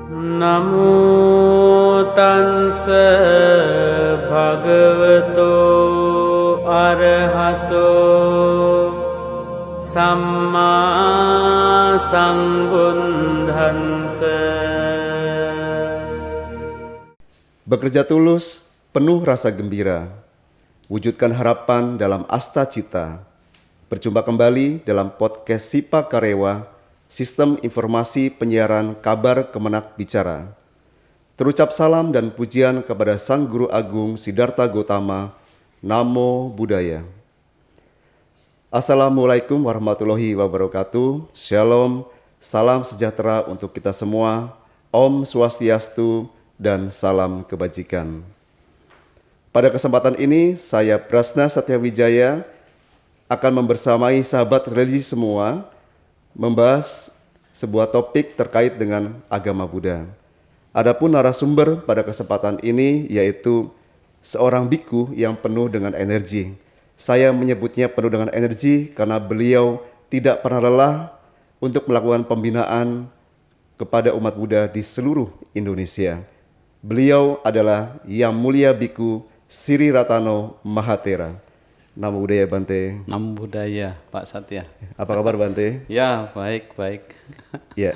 Namo tassa bhagavato arahato samma sambuddhassa. Bekerja tulus, penuh rasa gembira, wujudkan harapan dalam asta cita. Berjumpa kembali dalam podcast Sipa Karewa, Sistem Informasi Penyiaran Kabar Kemenak Bicara. Terucap salam dan pujian kepada Sang Guru Agung Siddhartha Gautama. Namo Buddhaya. Assalamualaikum warahmatullahi wabarakatuh. Shalom, salam sejahtera untuk kita semua. Om Swastiastu dan salam kebajikan. Pada kesempatan ini, saya Prasna Satyawijaya akan membersamai sahabat religi semua membahas sebuah topik terkait dengan agama Buddha. Adapun narasumber pada kesempatan ini yaitu seorang biku yang penuh dengan energi. Saya menyebutnya penuh dengan energi karena beliau tidak pernah lelah untuk melakukan pembinaan kepada umat Buddha di seluruh Indonesia. Beliau adalah Yang Mulia Biku Sri Ratano Mahathera. Namo Buddhaya Bante. Namo Buddhaya Pak Satya. Apa kabar Bante? Ya, baik. Ya,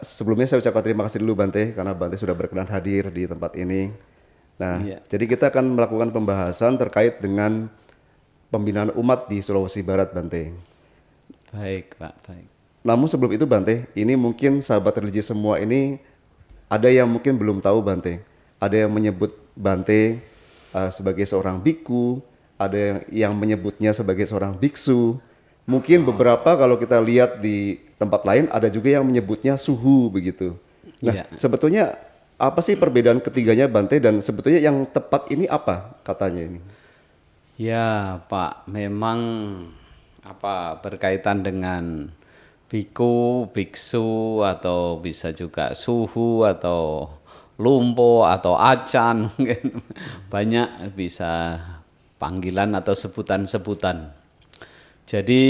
sebelumnya saya ucapkan terima kasih dulu Bante karena Bante sudah berkenan hadir di tempat ini. Nah, jadi kita akan melakukan pembahasan terkait dengan pembinaan umat di Sulawesi Barat Bante. Baik Pak, baik. Namun sebelum itu Bante, ini mungkin sahabat religi semua ini ada yang mungkin belum tahu Bante. Ada yang menyebut Bante sebagai seorang biku, ada yang menyebutnya sebagai seorang biksu. Mungkin beberapa kalau kita lihat di tempat lain ada juga yang menyebutnya suhu begitu. Nah, sebetulnya apa sih perbedaan ketiganya Bante dan sebetulnya yang tepat ini apa katanya ini? Ya Pak, memang berkaitan dengan biku, biksu atau bisa juga suhu atau lumpo atau acan mungkin banyak bisa panggilan atau sebutan-sebutan. Jadi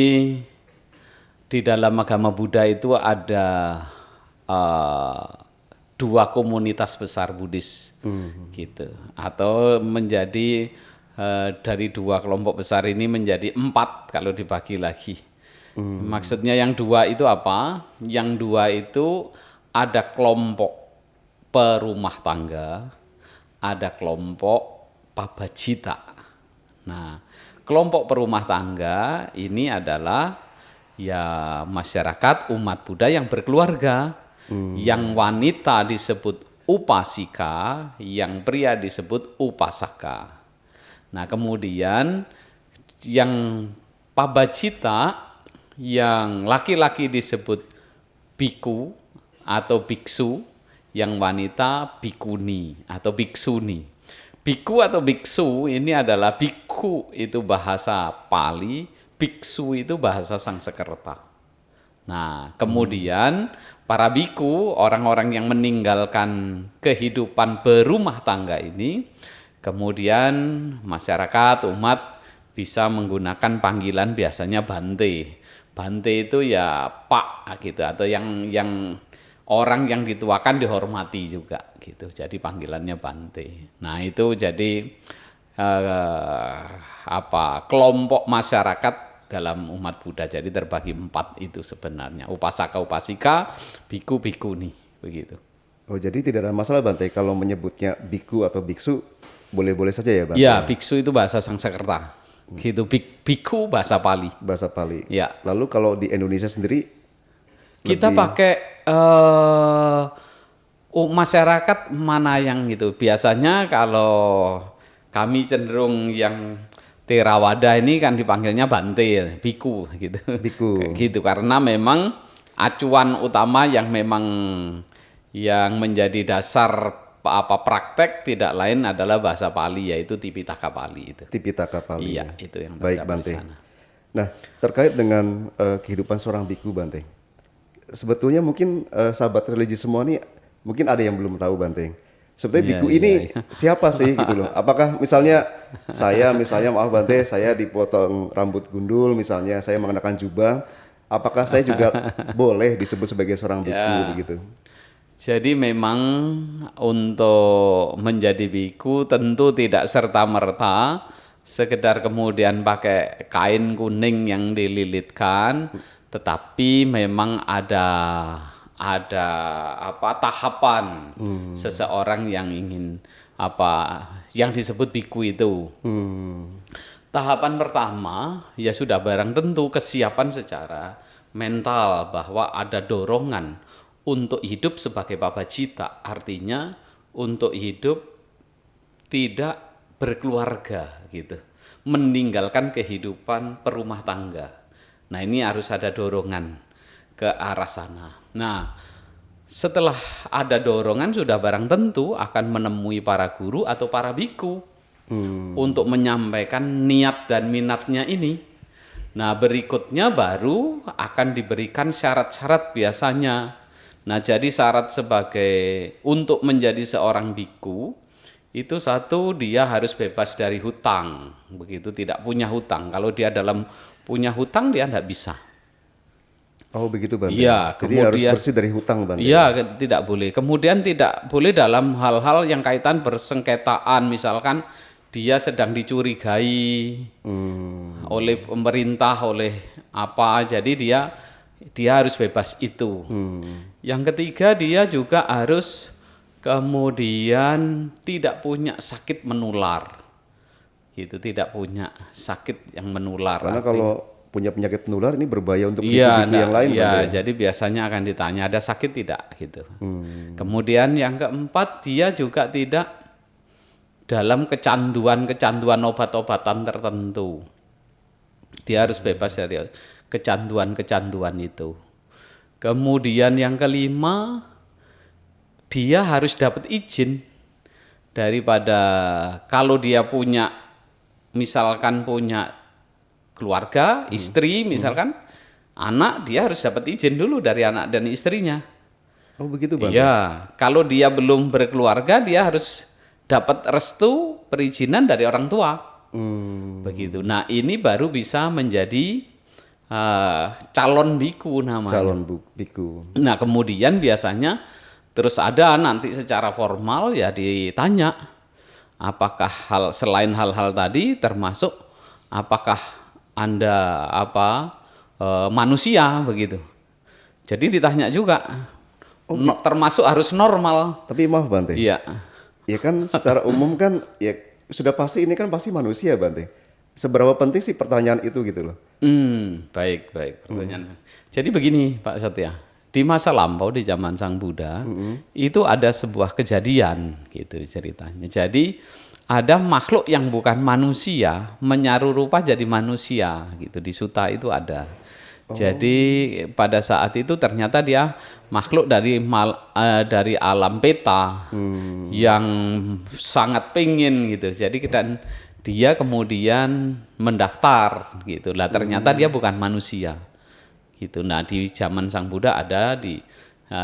di dalam agama Buddha itu ada dua komunitas besar Buddhis gitu, atau menjadi dari dua kelompok besar ini menjadi 4 kalau dibagi lagi. Maksudnya yang dua itu apa? Yang dua itu ada kelompok perumah tangga, ada kelompok pabajita. Nah, kelompok perumah tangga ini adalah ya masyarakat umat Buddha yang berkeluarga. Yang wanita disebut upasika, yang pria disebut upasaka. Nah, kemudian yang pabajita, yang laki-laki disebut biku atau biksu, yang wanita bikuni atau biksuni. Biku atau biksu ini adalah biku itu bahasa Pali, biksu itu bahasa Sanskerta. Nah, kemudian para biku, orang-orang yang meninggalkan kehidupan berumah tangga ini, kemudian masyarakat, umat bisa menggunakan panggilan biasanya Bante. Bante itu ya Pak gitu, atau yang orang yang dituakan dihormati juga gitu. Jadi panggilannya Bante. Nah, itu jadi kelompok masyarakat dalam umat Buddha. Jadi terbagi 4 itu sebenarnya. Upasaka, upasika, biku, bikuni begitu. Oh, jadi tidak ada masalah Bante kalau menyebutnya biku atau biksu, boleh-boleh saja ya Bante? Ya, biksu itu bahasa Sanskerta. Gitu, biku bahasa Pali. Bahasa Pali. Ya. Lalu kalau di Indonesia sendiri kita pakai masyarakat mana yang gitu. Biasanya kalau kami cenderung yang Theravada ini kan dipanggilnya Bante, biku gitu. Biku. Gitu karena memang acuan utama yang memang yang menjadi dasar praktek tidak lain adalah bahasa Pali, yaitu Tipitaka Pali itu. Tipitaka Pali. Iya, itu yang baik Bante. Nah, terkait dengan kehidupan seorang biku Bante. Sebetulnya mungkin sahabat religi semua nih mungkin ada yang belum tahu Bante. Sebetulnya biku ini siapa sih gitu loh. Apakah misalnya saya maaf Bante, saya dipotong rambut gundul misalnya, saya mengenakan jubah, apakah saya juga boleh disebut sebagai seorang biku begitu? Jadi memang untuk menjadi biku tentu tidak serta-merta sekedar kemudian pakai kain kuning yang dililitkan, tetapi memang ada tahapan seseorang yang ingin yang disebut biku itu. Tahapan pertama ya sudah barang tentu kesiapan secara mental bahwa ada dorongan untuk hidup sebagai pabacita, artinya untuk hidup tidak berkeluarga gitu, meninggalkan kehidupan perumah tangga. Nah ini harus ada dorongan ke arah sana. Nah setelah ada dorongan sudah barang tentu akan menemui para guru atau para biku untuk menyampaikan niat dan minatnya ini. Nah berikutnya baru akan diberikan syarat-syarat biasanya. Nah jadi syarat untuk menjadi seorang biku itu satu, dia harus bebas dari hutang, begitu, tidak punya hutang. Kalau dia punya hutang dia tidak bisa. Oh begitu Bante. Iya, jadi harus bersih dari hutang Bante. Iya, tidak boleh. Kemudian tidak boleh dalam hal-hal yang kaitan bersengketaan, misalkan dia sedang dicurigai oleh pemerintah, oleh apa, jadi dia harus bebas itu. Yang ketiga dia juga harus kemudian tidak punya sakit menular, gitu, tidak punya sakit yang menular. Karena kalau punya penyakit menular ini berbahaya untuk biku-biku yang lain. Iya, jadi biasanya akan ditanya ada sakit tidak, gitu. Kemudian yang keempat dia juga tidak dalam kecanduan obat-obatan tertentu. Dia harus bebas dari kecanduan itu. Kemudian yang kelima, dia harus dapat izin daripada, kalau dia misalkan punya keluarga, istri misalkan, anak, dia harus dapat izin dulu dari anak dan istrinya. Oh begitu Bante. Iya, kalau dia belum berkeluarga dia harus dapat restu perizinan dari orang tua. Begitu. Nah ini baru bisa menjadi calon biku namanya. Calon biku. Nah kemudian biasanya terus ada nanti secara formal ya ditanya apakah selain hal-hal tadi termasuk apakah Anda manusia begitu. Jadi ditanya juga. Termasuk harus normal. Tapi maaf Bante. Iya. Ya kan secara umum kan ya sudah pasti ini kan pasti manusia Bante. Seberapa penting sih pertanyaan itu gitu loh? Baik pertanyaan. Jadi begini Pak Satya, di masa lampau di zaman Sang Buddha itu ada sebuah kejadian gitu ceritanya. Jadi ada makhluk yang bukan manusia menyaru rupa jadi manusia gitu, di Sutta itu ada. Jadi pada saat itu ternyata dia makhluk dari alam peta yang sangat pengen gitu. Jadi dia kemudian mendaftar gitu. Lah ternyata dia bukan manusia gitu. Nah di zaman Sang Buddha ada di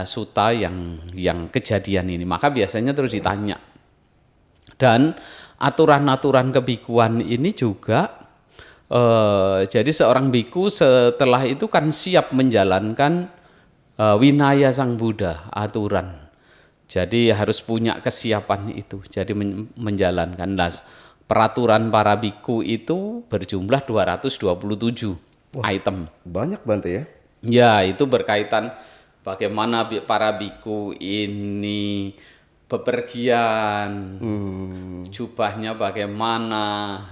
Sutta yang kejadian ini. Maka biasanya terus ditanya. Dan aturan-aturan kebikuan ini juga jadi seorang biku setelah itu kan siap menjalankan winaya Sang Buddha, aturan. Jadi harus punya kesiapan itu. Jadi menjalankan. Nah, peraturan para biku itu berjumlah 227 item. Banyak Bante ya? Ya, itu berkaitan bagaimana para biku ini bepergian, jubahnya bagaimana,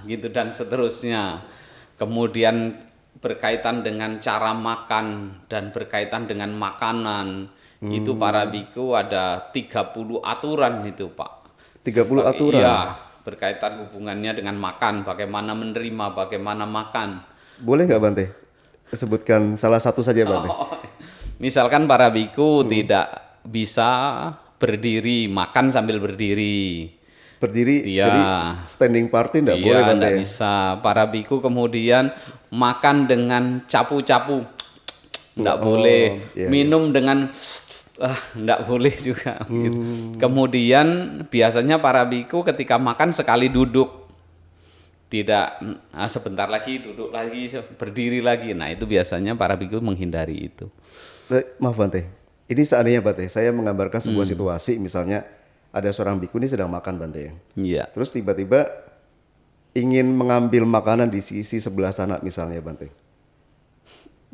gitu dan seterusnya. Kemudian berkaitan dengan cara makan dan berkaitan dengan makanan. Itu para biku ada 30 aturan itu Pak. 30 aturan? Iya, berkaitan hubungannya dengan makan, bagaimana menerima, bagaimana makan. Boleh nggak Bante? Sebutkan salah satu saja Bante. Misalkan para biku tidak bisa berdiri, makan sambil berdiri. Berdiri, iya. Jadi standing party enggak boleh Bante? Iya, bisa. Para biku kemudian makan dengan capu-capu, enggak boleh. Iya, minum dengan enggak boleh juga. Gitu. Kemudian biasanya para biku ketika makan sekali duduk, tidak sebentar lagi duduk lagi, berdiri lagi. Nah itu biasanya para biku menghindari itu. Maaf Bante, Ini seandainya Bante, saya menggambarkan sebuah situasi, misalnya ada seorang biku ini sedang makan Bante. Iya. Terus tiba-tiba ingin mengambil makanan di sisi sebelah sana misalnya Bante.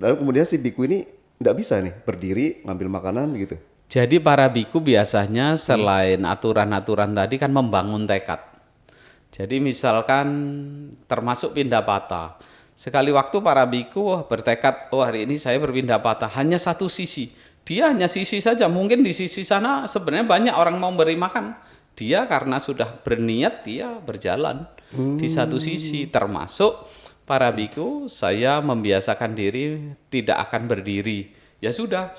Lalu kemudian si biku ini tidak bisa nih berdiri ngambil makanan gitu. Jadi para biku biasanya selain aturan-aturan tadi kan membangun tekad. Jadi misalkan termasuk pindah patah. Sekali waktu para biku bertekad, oh hari ini saya berpindah patah, hanya satu sisi. Dia hanya sisi saja, mungkin di sisi sana sebenarnya banyak orang mau beri makan. Dia karena sudah berniat, dia berjalan di satu sisi. Termasuk para biku, saya membiasakan diri tidak akan berdiri. Ya sudah,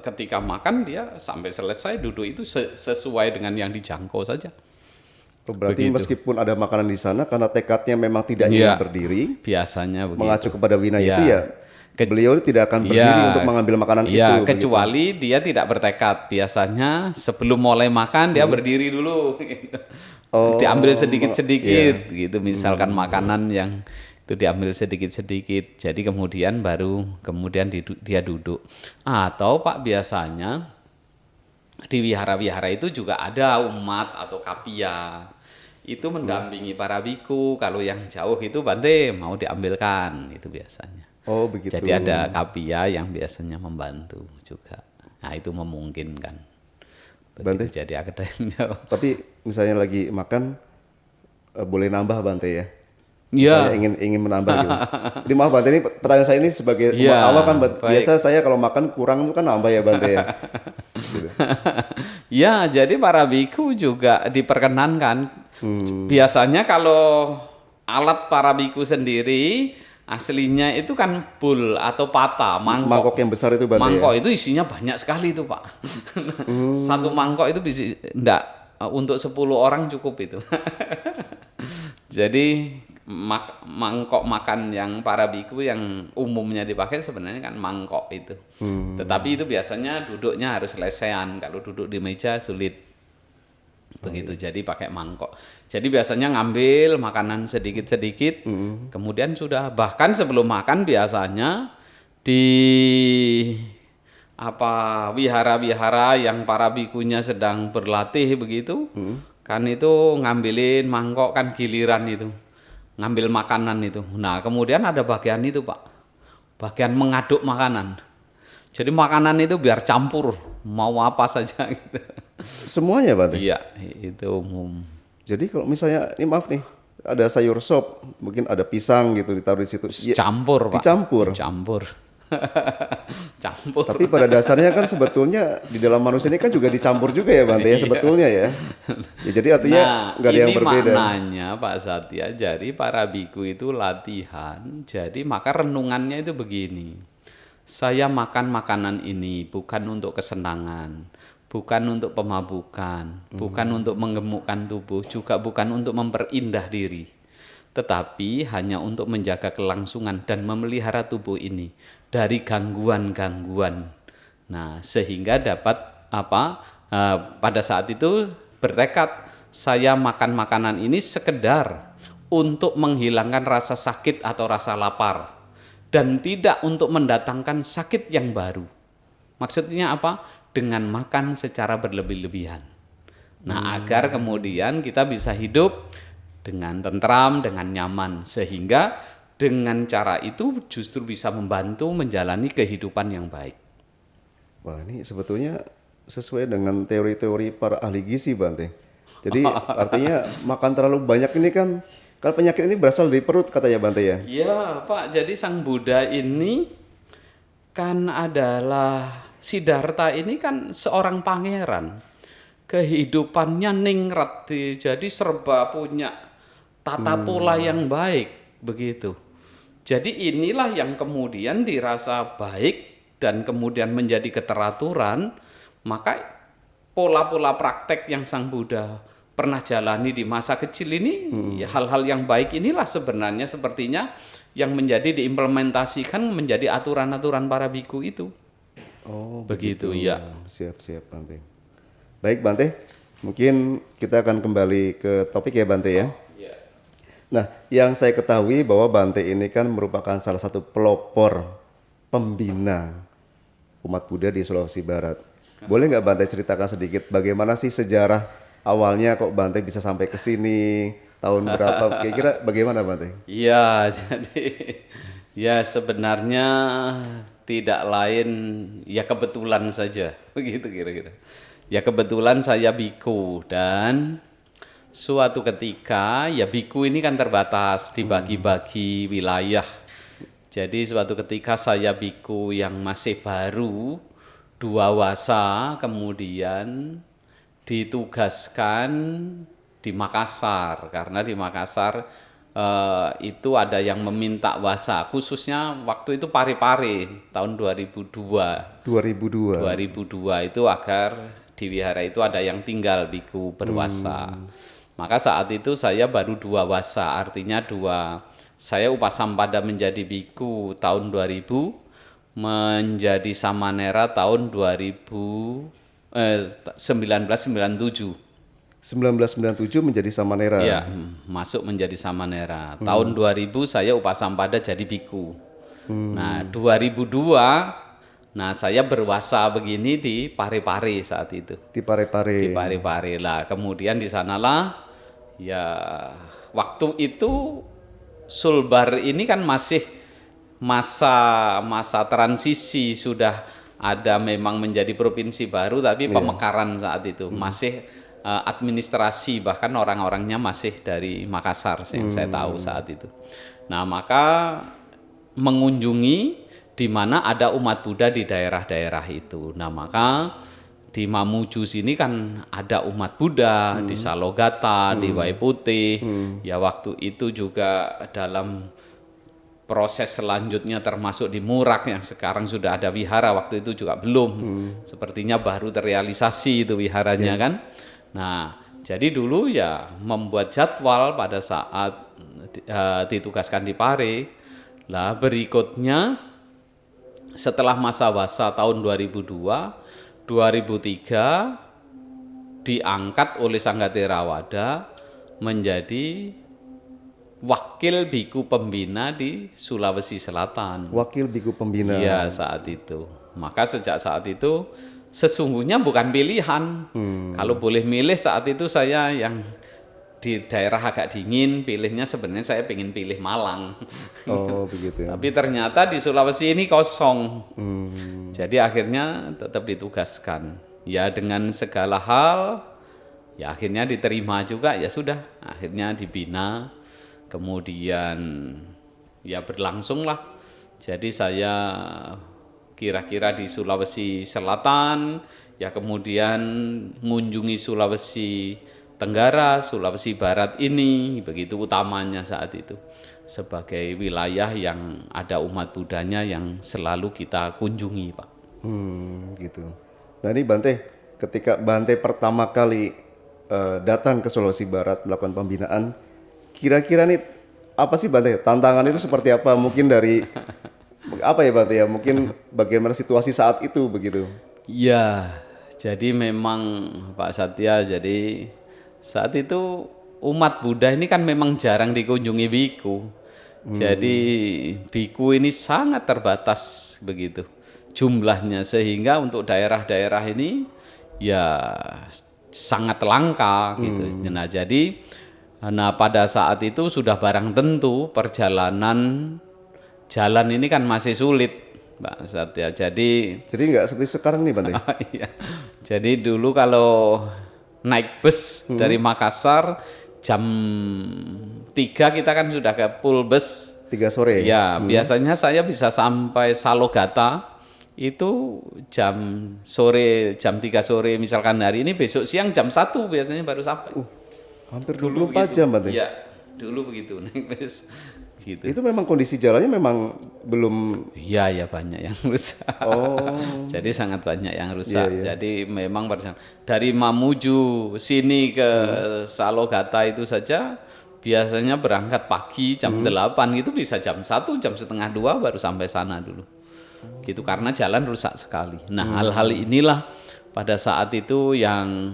ketika makan dia sampai selesai duduk itu sesuai dengan yang dijangkau saja. Berarti Begitu. meskipun ada makanan di sana, karena tekadnya memang tidak ingin Iya, berdiri, biasanya begitu. mengacu kepada Vinaya Iya. itu ya, beliau tidak akan berdiri Iya, untuk mengambil makanan iya, itu. kecuali dia tidak bertekad. Biasanya sebelum mulai makan dia berdiri dulu. Oh, Diambil sedikit-sedikit gitu. Misalkan makanan yang itu diambil sedikit-sedikit. Jadi kemudian dia duduk. Atau Pak biasanya di wihara-wihara itu juga ada umat atau kapia. Itu mendampingi para biku. Kalau yang jauh itu Bante mau diambilkan itu biasanya. Oh begitu. Jadi ada kapia yang biasanya membantu juga. Nah itu memungkinkan. Bante? Begitu, jadi ada yang jauh. Tapi misalnya lagi makan, boleh nambah Bante ya? Iya. Saya ingin menambah gitu. Jadi maaf Bante, ini pertanyaan saya ini sebagai umat Iya, awam kan, baik. biasa saya kalau makan kurang itu kan nambah ya Bante ya. Gitu. Ya, jadi para biku juga diperkenankan. Biasanya kalau alat para biku sendiri aslinya itu kan bul atau pata, mangkok. Mangkok yang besar itu Bante Mangkok ya? itu isinya banyak sekali itu Pak. Satu mangkok itu bisa enggak untuk 10 orang cukup itu. Jadi mangkok makan yang para biku yang umumnya dipakai sebenarnya kan mangkok itu. Tetapi itu biasanya duduknya harus lesehan. Kalau duduk di meja sulit. Begitu, jadi pakai mangkok. Jadi biasanya ngambil makanan sedikit-sedikit, kemudian sudah. Bahkan sebelum makan biasanya di wihara-wihara yang para bikunya sedang berlatih begitu, kan itu ngambilin mangkok kan giliran itu, ngambil makanan itu. Nah kemudian ada bagian itu Pak, bagian mengaduk makanan. Jadi makanan itu biar campur, mau apa saja gitu. Semuanya Bante? Iya, itu umum. Jadi kalau misalnya, ini maaf nih, ada sayur sop, mungkin ada pisang gitu ditaruh di situ. Ya, Campur Pak. dicampur. Campur. Campur. Tapi pada dasarnya kan sebetulnya di dalam manusia ini kan juga dicampur juga ya Bante ya sebetulnya ya. Ya jadi artinya nggak ada yang berbeda. Ini maknanya Pak Satya, jadi para biku itu latihan, jadi maka renungannya itu begini. Saya makan makanan ini bukan untuk kesenangan, bukan untuk pemabukan, bukan untuk menggemukkan tubuh, juga bukan untuk memperindah diri, tetapi hanya untuk menjaga kelangsungan dan memelihara tubuh ini dari gangguan-gangguan. Nah, sehingga dapat pada saat itu bertekad, saya makan makanan ini sekedar untuk menghilangkan rasa sakit atau rasa lapar dan tidak untuk mendatangkan sakit yang baru. Maksudnya apa? Dengan makan secara berlebih-lebihan. Nah, agar kemudian kita bisa hidup dengan tentram, dengan nyaman, sehingga dengan cara itu justru bisa membantu menjalani kehidupan yang baik. Wah ini sebetulnya sesuai dengan teori-teori para ahli gizi Bante. Jadi artinya makan terlalu banyak ini kan, kalau penyakit ini berasal dari perut katanya Bante ya? Iya Pak, jadi Sang Buddha ini kan adalah Siddhartha ini kan seorang pangeran. Kehidupannya ningrat, jadi serba punya tata pola yang baik, begitu. Jadi inilah yang kemudian dirasa baik dan kemudian menjadi keteraturan, maka pola-pola praktek yang Sang Buddha pernah jalani di masa kecil ini, ya, hal-hal yang baik inilah sebenarnya sepertinya yang menjadi diimplementasikan menjadi aturan-aturan para biku itu. Oh Begitu ya. Siap-siap Bante. Baik Bante, mungkin kita akan kembali ke topik ya Bante ya. Nah, yang saya ketahui bahwa Bante ini kan merupakan salah satu pelopor pembina umat Buddha di Sulawesi Barat. Boleh nggak Bante ceritakan sedikit bagaimana sih sejarah awalnya kok Bante bisa sampai ke sini, tahun berapa, kira-kira bagaimana Bante? Iya, jadi ya sebenarnya tidak lain ya kebetulan saja, begitu kira-kira. Ya kebetulan saya biku dan suatu ketika ya biku ini kan terbatas dibagi-bagi wilayah. Jadi suatu ketika saya biku yang masih baru 2 wasa kemudian ditugaskan di Makassar karena di Makassar itu ada yang meminta wasa khususnya waktu itu Pare-Pare tahun 2002 itu agar di wihara itu ada yang tinggal biku berwasa. Maka saat itu saya baru 2 wasa, artinya saya upasampada menjadi biku tahun 2000, menjadi samanera tahun 1997. 1997 menjadi samanera. Iya, masuk menjadi samanera. Tahun 2000 saya upasampada jadi biku. Nah, 2002 saya berwasa begini di Pare-Pare saat itu. Di Pare-Pare. Di Pare-Pare lah. Kemudian di sanalah ya waktu itu Sulbar ini kan masih masa transisi, sudah ada memang menjadi provinsi baru tapi pemekaran saat itu masih administrasi, bahkan orang-orangnya masih dari Makassar yang saya tahu saat itu. Nah, maka mengunjungi di mana ada umat Buddha di daerah-daerah itu. Nah, maka di Mamuju sini kan ada umat Buddha, di Salogata, di Waiputih. Ya waktu itu juga dalam proses selanjutnya termasuk di Murak yang sekarang sudah ada wihara, waktu itu juga belum. Sepertinya baru terrealisasi itu wiharanya kan. Nah, jadi dulu ya membuat jadwal pada saat ditugaskan di Pare. Lah berikutnya setelah masa wasa tahun 2002, 2003 diangkat oleh Sangga Theravada menjadi wakil biku pembina di Sulawesi Selatan. Wakil biku pembina. Iya, saat itu. Maka sejak saat itu sesungguhnya bukan pilihan. Kalau boleh milih saat itu saya yang di daerah agak dingin, pilihnya sebenarnya saya pengen pilih Malang. Oh, begitu ya. Tapi ternyata di Sulawesi ini kosong. Jadi akhirnya tetap ditugaskan. Ya dengan segala hal, ya akhirnya diterima juga, ya sudah. Akhirnya dibina, kemudian ya berlangsunglah. Jadi saya kira-kira di Sulawesi Selatan, ya kemudian mengunjungi Sulawesi Tenggara, Sulawesi Barat ini, begitu utamanya saat itu. Sebagai wilayah yang ada umat Buddhanya yang selalu kita kunjungi, Pak. Gitu. Nah ini Bante, ketika Bante pertama kali datang ke Sulawesi Barat melakukan pembinaan, kira-kira nih apa sih Bante? Tantangan itu seperti apa? Mungkin dari apa ya Bante ya? Mungkin bagaimana situasi saat itu begitu? Ya, jadi memang Pak Satya, jadi saat itu umat Buddha ini kan memang jarang dikunjungi biku. Jadi biku ini sangat terbatas begitu jumlahnya, sehingga untuk daerah-daerah ini ya sangat langka gitu. Nah, jadi pada saat itu sudah barang tentu perjalanan jalan ini kan masih sulit, Pak Satya. Jadi nggak seperti sekarang nih Bante. iya. Jadi dulu kalau naik bus dari Makassar jam 3 kita kan sudah ke pool bus 3 sore. Ya, biasanya saya bisa sampai Salogata itu jam 3 sore misalkan hari ini, besok siang jam 1 biasanya baru sampai. Hampir 24 jam Bante. Iya, dulu begitu naik bus. Gitu. Itu memang kondisi jalannya memang belum. Iya, ya banyak yang rusak. Oh. Jadi sangat banyak yang rusak. Iya. Jadi memang dari Mamuju sini ke Salogata itu saja biasanya berangkat pagi jam 8 itu bisa jam 1, jam setengah 2 baru sampai sana dulu. Gitu karena jalan rusak sekali. Nah, hal-hal inilah pada saat itu yang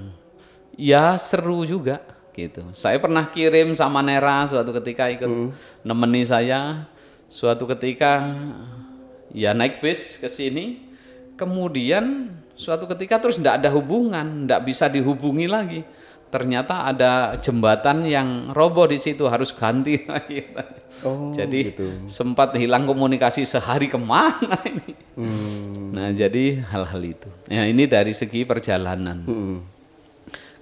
ya seru juga gitu. Saya pernah kirim samanera suatu ketika ikut nemeni saya. Suatu ketika ya naik bis ke sini, kemudian suatu ketika terus tidak ada hubungan, tidak bisa dihubungi lagi. Ternyata ada jembatan yang roboh di situ, harus ganti lagi. Oh, jadi gitu. sempat hilang komunikasi sehari, kemana ini. Nah jadi hal-hal itu. Ya, ini dari segi perjalanan.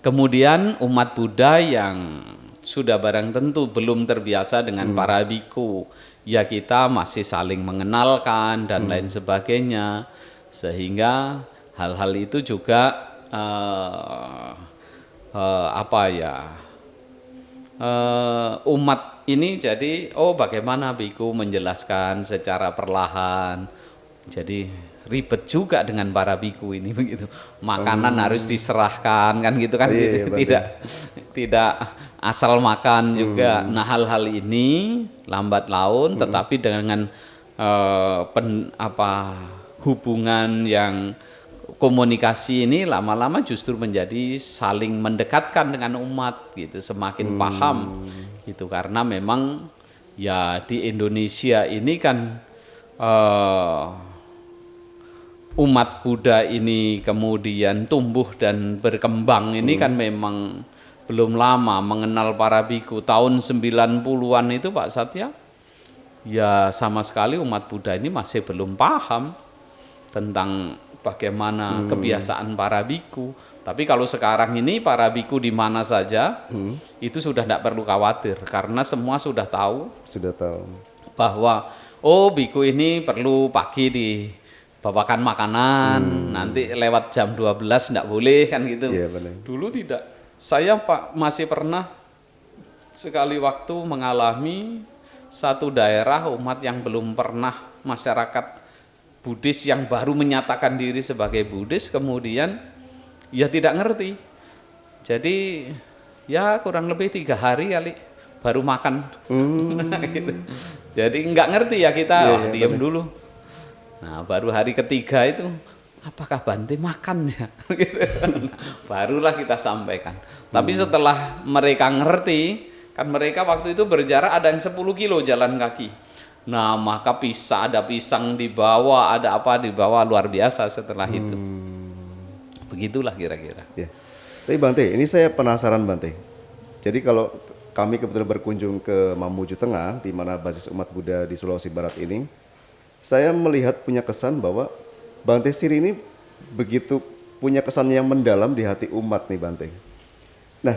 Kemudian umat Buddha yang sudah barang tentu belum terbiasa dengan para biku, ya kita masih saling mengenalkan dan lain sebagainya, sehingga hal-hal itu juga umat ini jadi bagaimana biku menjelaskan secara perlahan, jadi ribet juga dengan para biku ini begitu. Makanan harus diserahkan kan gitu kan, gitu. Tidak asal makan juga. Nah hal-hal ini lambat laun tetapi dengan hubungan yang komunikasi ini lama-lama justru menjadi saling mendekatkan dengan umat gitu, semakin paham gitu, karena memang ya di Indonesia ini kan umat Buddha ini kemudian tumbuh dan berkembang ini kan memang belum lama mengenal para biku. Tahun 90-an itu Pak Satya, ya sama sekali umat Buddha ini masih belum paham tentang bagaimana kebiasaan para biku. Tapi kalau sekarang ini para biku di mana saja itu sudah tidak perlu khawatir, karena semua sudah tahu bahwa biku ini perlu pagi dibawakan makanan, nanti lewat jam 12 tidak boleh kan gitu. Dulu tidak. Saya masih pernah sekali waktu mengalami satu daerah umat yang belum pernah, masyarakat Buddhis yang baru menyatakan diri sebagai Buddhis, kemudian ya tidak ngerti. Jadi ya kurang lebih 3 hari kali baru makan. Gitu. Jadi nggak ngerti ya kita, diam dulu. Nah baru hari ketiga itu, apakah Bante makan ya? Barulah kita sampaikan. Tapi setelah mereka ngerti, kan mereka waktu itu berjarak ada yang 10 kilo jalan kaki. Nah maka ada pisang dibawa, ada apa dibawa, luar biasa setelah itu. Begitulah kira-kira. Ya. Tapi Bante, ini saya penasaran Bante. Jadi kalau kami kebetulan berkunjung ke Mamuju Tengah, di mana basis umat Buddha di Sulawesi Barat ini, saya melihat punya kesan bahwa Bante Siri ini begitu punya kesan yang mendalam di hati umat nih Bante. Nah,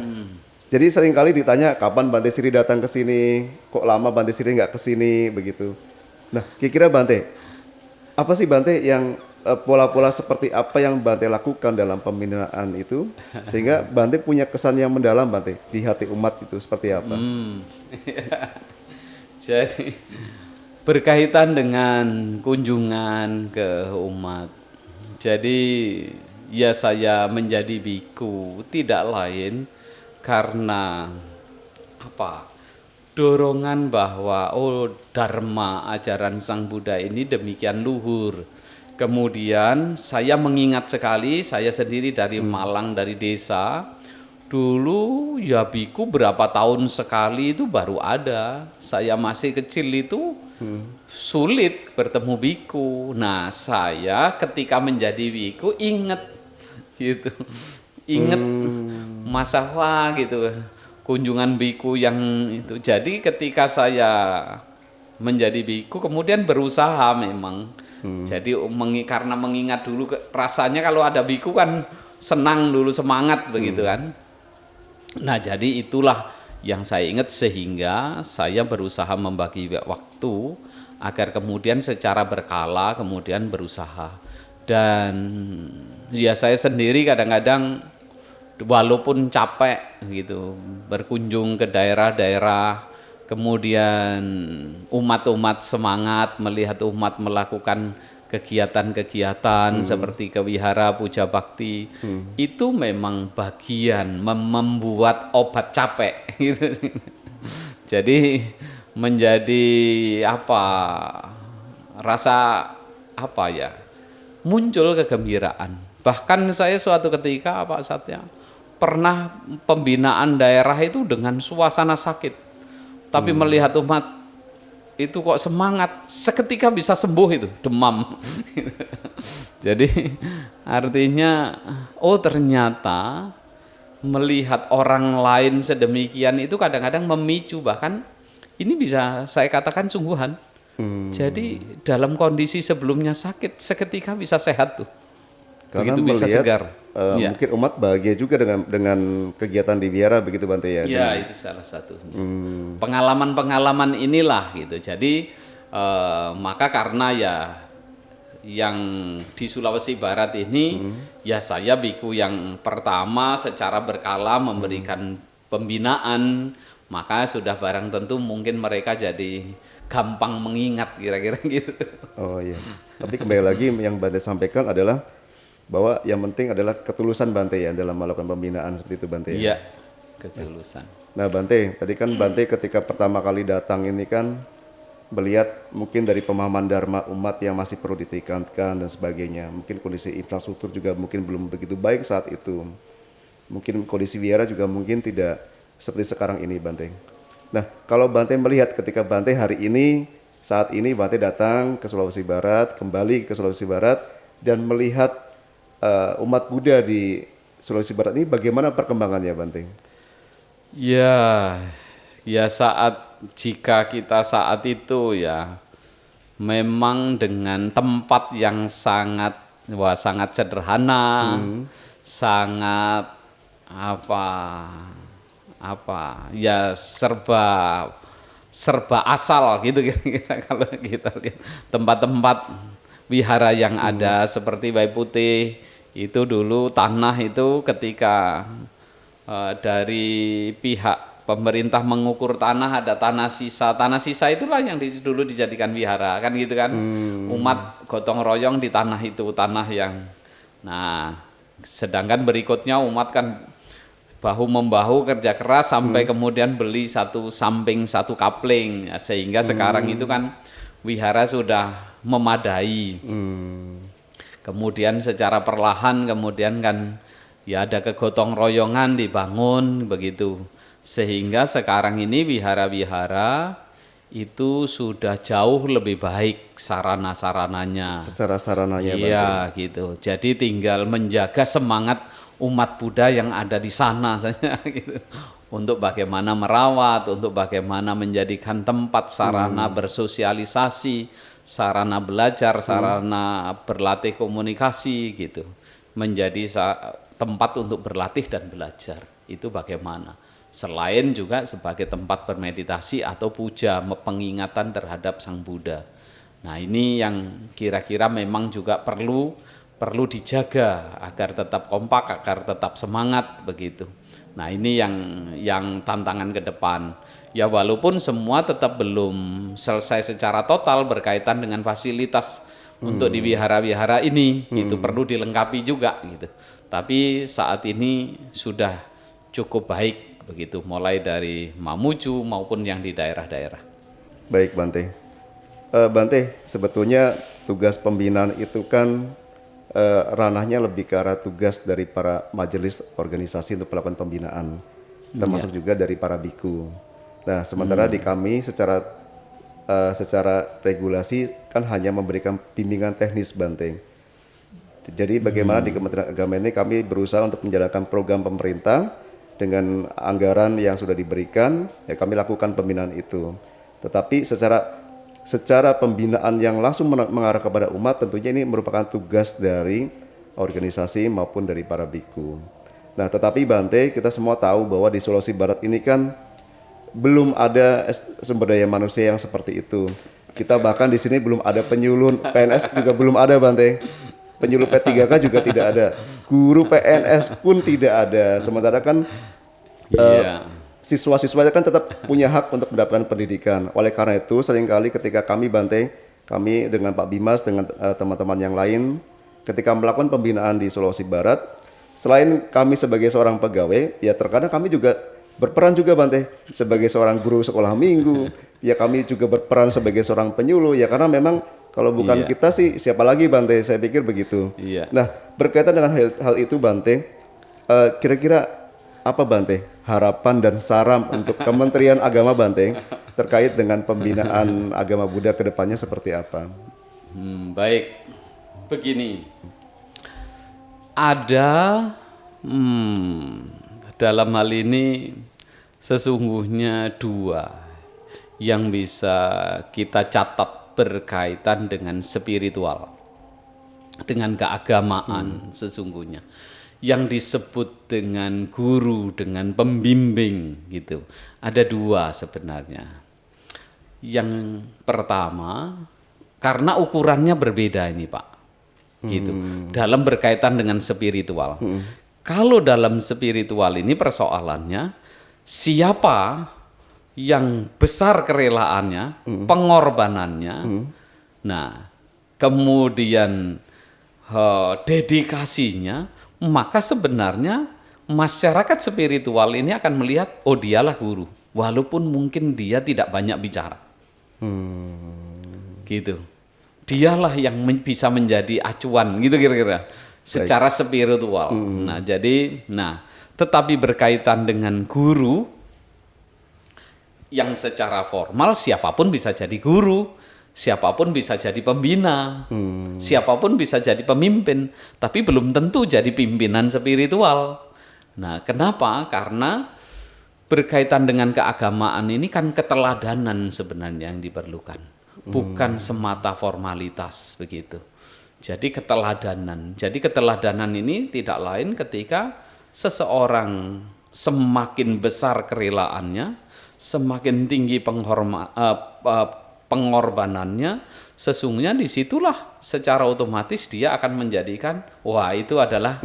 jadi seringkali ditanya kapan Bante Siri datang ke sini, kok lama Bante Siri nggak ke sini begitu. Nah, kira-kira Bante, apa sih Bante yang pola-pola seperti apa yang Bante lakukan dalam pembinaan itu sehingga Bante punya kesan yang mendalam Bante di hati umat itu seperti apa? Jadi berkaitan dengan kunjungan ke umat. Jadi ya saya menjadi biku tidak lain karena dorongan bahwa dharma ajaran Sang Buddha ini demikian luhur. Kemudian saya mengingat sekali, saya sendiri dari Malang, dari desa. Dulu ya biku berapa tahun sekali itu baru ada. Saya masih kecil itu sulit bertemu biku. Nah saya ketika menjadi biku ingat gitu. Ingat masa gitu, kunjungan biku yang itu. Jadi ketika saya menjadi biku kemudian berusaha memang. Jadi karena mengingat dulu rasanya kalau ada biku kan senang dulu, semangat begitu kan. Nah jadi itulah yang saya ingat sehingga saya berusaha membagi waktu agar kemudian secara berkala kemudian berusaha. Dan ya saya sendiri kadang-kadang walaupun capek gitu berkunjung ke daerah-daerah, kemudian umat-umat semangat melihat umat melakukan kegiatan-kegiatan seperti ke wihara puja bakti, itu memang bagian membuat obat capek gitu. Jadi menjadi rasa muncul kegembiraan. Bahkan saya suatu ketika Pak Satya pernah pembinaan daerah itu dengan suasana sakit, tapi melihat umat itu kok semangat, seketika bisa sembuh itu, demam. Jadi artinya, oh ternyata melihat orang lain sedemikian itu kadang-kadang memicu, bahkan ini bisa saya katakan sungguhan. Jadi dalam kondisi sebelumnya sakit, seketika bisa sehat tuh. Karena Begitu bisa melihat segar. Ya. mungkin umat bahagia juga dengan kegiatan di wihara begitu Bante ya. Ya, itu salah satu. Pengalaman-pengalaman inilah gitu. Jadi maka karena ya yang di Sulawesi Barat ini ya saya biku yang pertama secara berkala memberikan pembinaan, maka sudah barang tentu mungkin mereka jadi gampang mengingat kira-kira gitu. Oh iya. Tapi kembali lagi yang Bante sampaikan adalah bahwa yang penting adalah ketulusan Bante ya dalam melakukan pembinaan seperti itu Bante ya. Iya, ketulusan. Nah Bante, tadi kan Bante ketika pertama kali datang ini kan melihat mungkin dari pemahaman dharma umat yang masih perlu ditingkatkan dan sebagainya. Mungkin kondisi infrastruktur juga mungkin belum begitu baik saat itu. Mungkin kondisi wihara juga mungkin tidak seperti sekarang ini Bante. Nah kalau Bante melihat ketika Bante hari ini, saat ini Bante datang ke Sulawesi Barat, kembali ke Sulawesi Barat dan melihat umat Buddha di Sulawesi Barat ini bagaimana perkembangannya Bante? Ya, ya jika kita saat itu ya memang dengan tempat yang sangat sederhana, sangat ya serba asal gitu kira-kira kalau kita lihat tempat-tempat wihara yang ada seperti Bayi Putih itu dulu tanah itu ketika dari pihak pemerintah mengukur tanah ada tanah sisa itulah yang dulu dijadikan wihara kan gitu kan. Umat gotong royong di tanah itu, tanah yang sedangkan berikutnya umat kan bahu membahu kerja keras sampai kemudian beli satu samping satu kapling ya, sehingga sekarang itu kan wihara sudah memadai. Kemudian secara perlahan kemudian kan ya ada kegotong royongan dibangun begitu, sehingga sekarang ini wihara-wihara itu sudah jauh lebih baik sarana-sarananya. Secara sarananya Iya gitu. Jadi tinggal menjaga semangat umat Buddha yang ada di sana saja gitu. Untuk bagaimana merawat, untuk bagaimana menjadikan tempat sarana bersosialisasi, sarana belajar, sarana berlatih komunikasi gitu. Menjadi tempat untuk berlatih dan belajar. Itu bagaimana? Selain juga sebagai tempat bermeditasi atau puja, pengingatan terhadap Sang Buddha. Nah ini yang kira-kira memang juga perlu dijaga agar tetap kompak, agar tetap semangat begitu. Nah ini yang tantangan ke depan. Ya walaupun semua tetap belum selesai secara total berkaitan dengan fasilitas untuk di wihara-wihara ini, itu perlu dilengkapi juga gitu. Tapi saat ini sudah cukup baik begitu, mulai dari Mamuju maupun yang di daerah-daerah. Baik Bante. Bante, sebetulnya tugas pembinaan itu kan ranahnya lebih ke arah tugas dari para majelis organisasi untuk melakukan pembinaan, termasuk juga dari para biku. Nah, sementara di kami secara regulasi kan hanya memberikan bimbingan teknis Bante. Jadi bagaimana di Kementerian Agama ini kami berusaha untuk menjalankan program pemerintah dengan anggaran yang sudah diberikan, ya kami lakukan pembinaan itu. Tetapi secara pembinaan yang langsung mengarah kepada umat tentunya ini merupakan tugas dari organisasi maupun dari para biku. Nah, tetapi Bante, kita semua tahu bahwa di Sulawesi Barat ini kan belum ada sumber daya manusia yang seperti itu. Kita bahkan di sini belum ada penyuluh PNS juga belum ada Bante. Penyuluh P3K juga tidak ada. Guru PNS pun tidak ada. Sementara kan siswa-siswanya kan tetap punya hak untuk mendapatkan pendidikan. Oleh karena itu seringkali ketika kami Bante, kami dengan Pak Bimas dengan teman-teman yang lain ketika melakukan pembinaan di Sulawesi Barat, selain kami sebagai seorang pegawai, ya terkadang kami juga berperan juga Bante sebagai seorang guru sekolah minggu. Ya kami juga berperan sebagai seorang penyuluh ya, karena memang kalau bukan kita sih siapa lagi Bante, saya pikir begitu. Nah berkaitan dengan hal itu Bante, kira-kira apa Bante harapan dan saran untuk Kementerian Agama Bante terkait dengan pembinaan agama Buddha ke depannya seperti apa? Baik, begini. Ada dalam hal ini sesungguhnya dua yang bisa kita catat berkaitan dengan spiritual, dengan keagamaan sesungguhnya. Yang disebut dengan guru, dengan pembimbing gitu. Ada dua sebenarnya. Yang pertama, karena ukurannya berbeda ini Pak, gitu. Dalam berkaitan dengan spiritual. Kalau dalam spiritual ini persoalannya, siapa yang besar kerelaannya, pengorbanannya, nah kemudian dedikasinya, maka sebenarnya masyarakat spiritual ini akan melihat, oh dialah guru, walaupun mungkin dia tidak banyak bicara. Gitu. Dialah yang bisa menjadi acuan gitu kira-kira secara spiritual. Tetapi berkaitan dengan guru yang secara formal siapapun bisa jadi guru, siapapun bisa jadi pembina, siapapun bisa jadi pemimpin, tapi belum tentu jadi pimpinan spiritual. Nah, kenapa? Karena berkaitan dengan keagamaan ini kan keteladanan sebenarnya yang diperlukan, bukan semata formalitas begitu. Jadi keteladanan. Jadi keteladanan ini tidak lain ketika seseorang semakin besar kerelaannya, semakin tinggi pengorbanannya, sesungguhnya disitulah secara otomatis dia akan menjadikan, wah itu adalah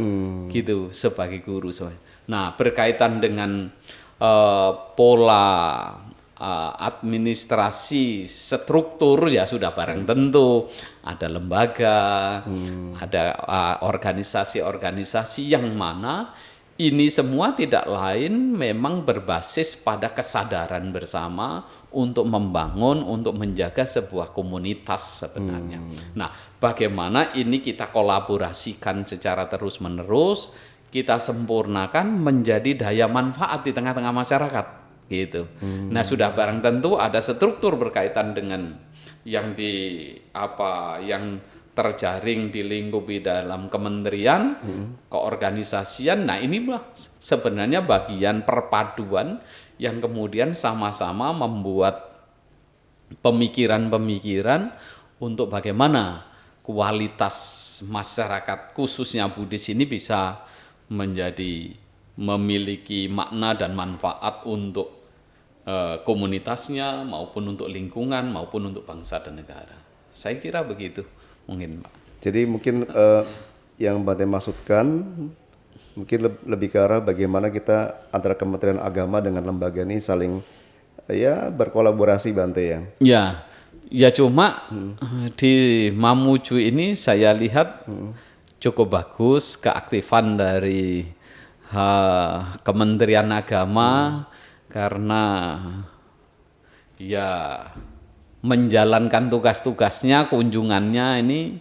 gitu sebagai guru. Nah, berkaitan dengan pola administrasi struktur ya sudah barang tentu ada lembaga, ada organisasi-organisasi yang mana ini semua tidak lain memang berbasis pada kesadaran bersama untuk membangun, untuk menjaga sebuah komunitas sebenarnya. Nah, bagaimana ini kita kolaborasikan secara terus-menerus, kita sempurnakan menjadi daya manfaat di tengah-tengah masyarakat, gitu. Nah, sudah barang tentu ada struktur berkaitan dengan yang yang terjaring dilingkupi dalam kementerian, keorganisasian. Nah, inilah sebenarnya bagian perpaduan yang kemudian sama-sama membuat pemikiran-pemikiran untuk bagaimana kualitas masyarakat khususnya Buddhis ini bisa memiliki makna dan manfaat untuk komunitasnya maupun untuk lingkungan maupun untuk bangsa dan negara. Saya kira begitu mungkin Pak. Jadi mungkin yang Bante maksudkan mungkin lebih ke arah bagaimana kita antara Kementerian Agama dengan lembaga ini saling berkolaborasi Bante ya. Ya cuma di Mamuju ini saya lihat cukup bagus keaktifan dari Kementerian Agama karena ya menjalankan tugas-tugasnya, kunjungannya ini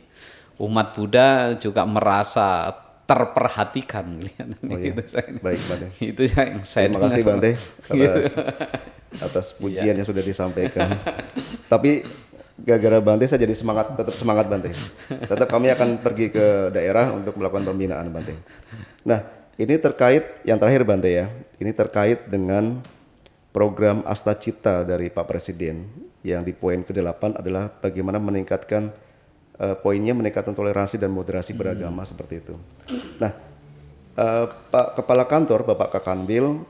umat Buddha juga merasa terperhatikan. Gitu. Baik Bante. Itu yang saya terima kasih Bante atas pujian yang sudah disampaikan. Tapi gara-gara Bante saya jadi tetap semangat Bante. Tetap kami akan pergi ke daerah untuk melakukan pembinaan Bante. Nah, ini terkait yang terakhir Bante ya. Ini terkait dengan program Astacita dari Pak Presiden yang di poin ke-8 adalah bagaimana meningkatkan poinnya meningkatkan toleransi dan moderasi beragama seperti itu. Nah, Pak Kepala Kantor Bapak Kakanwil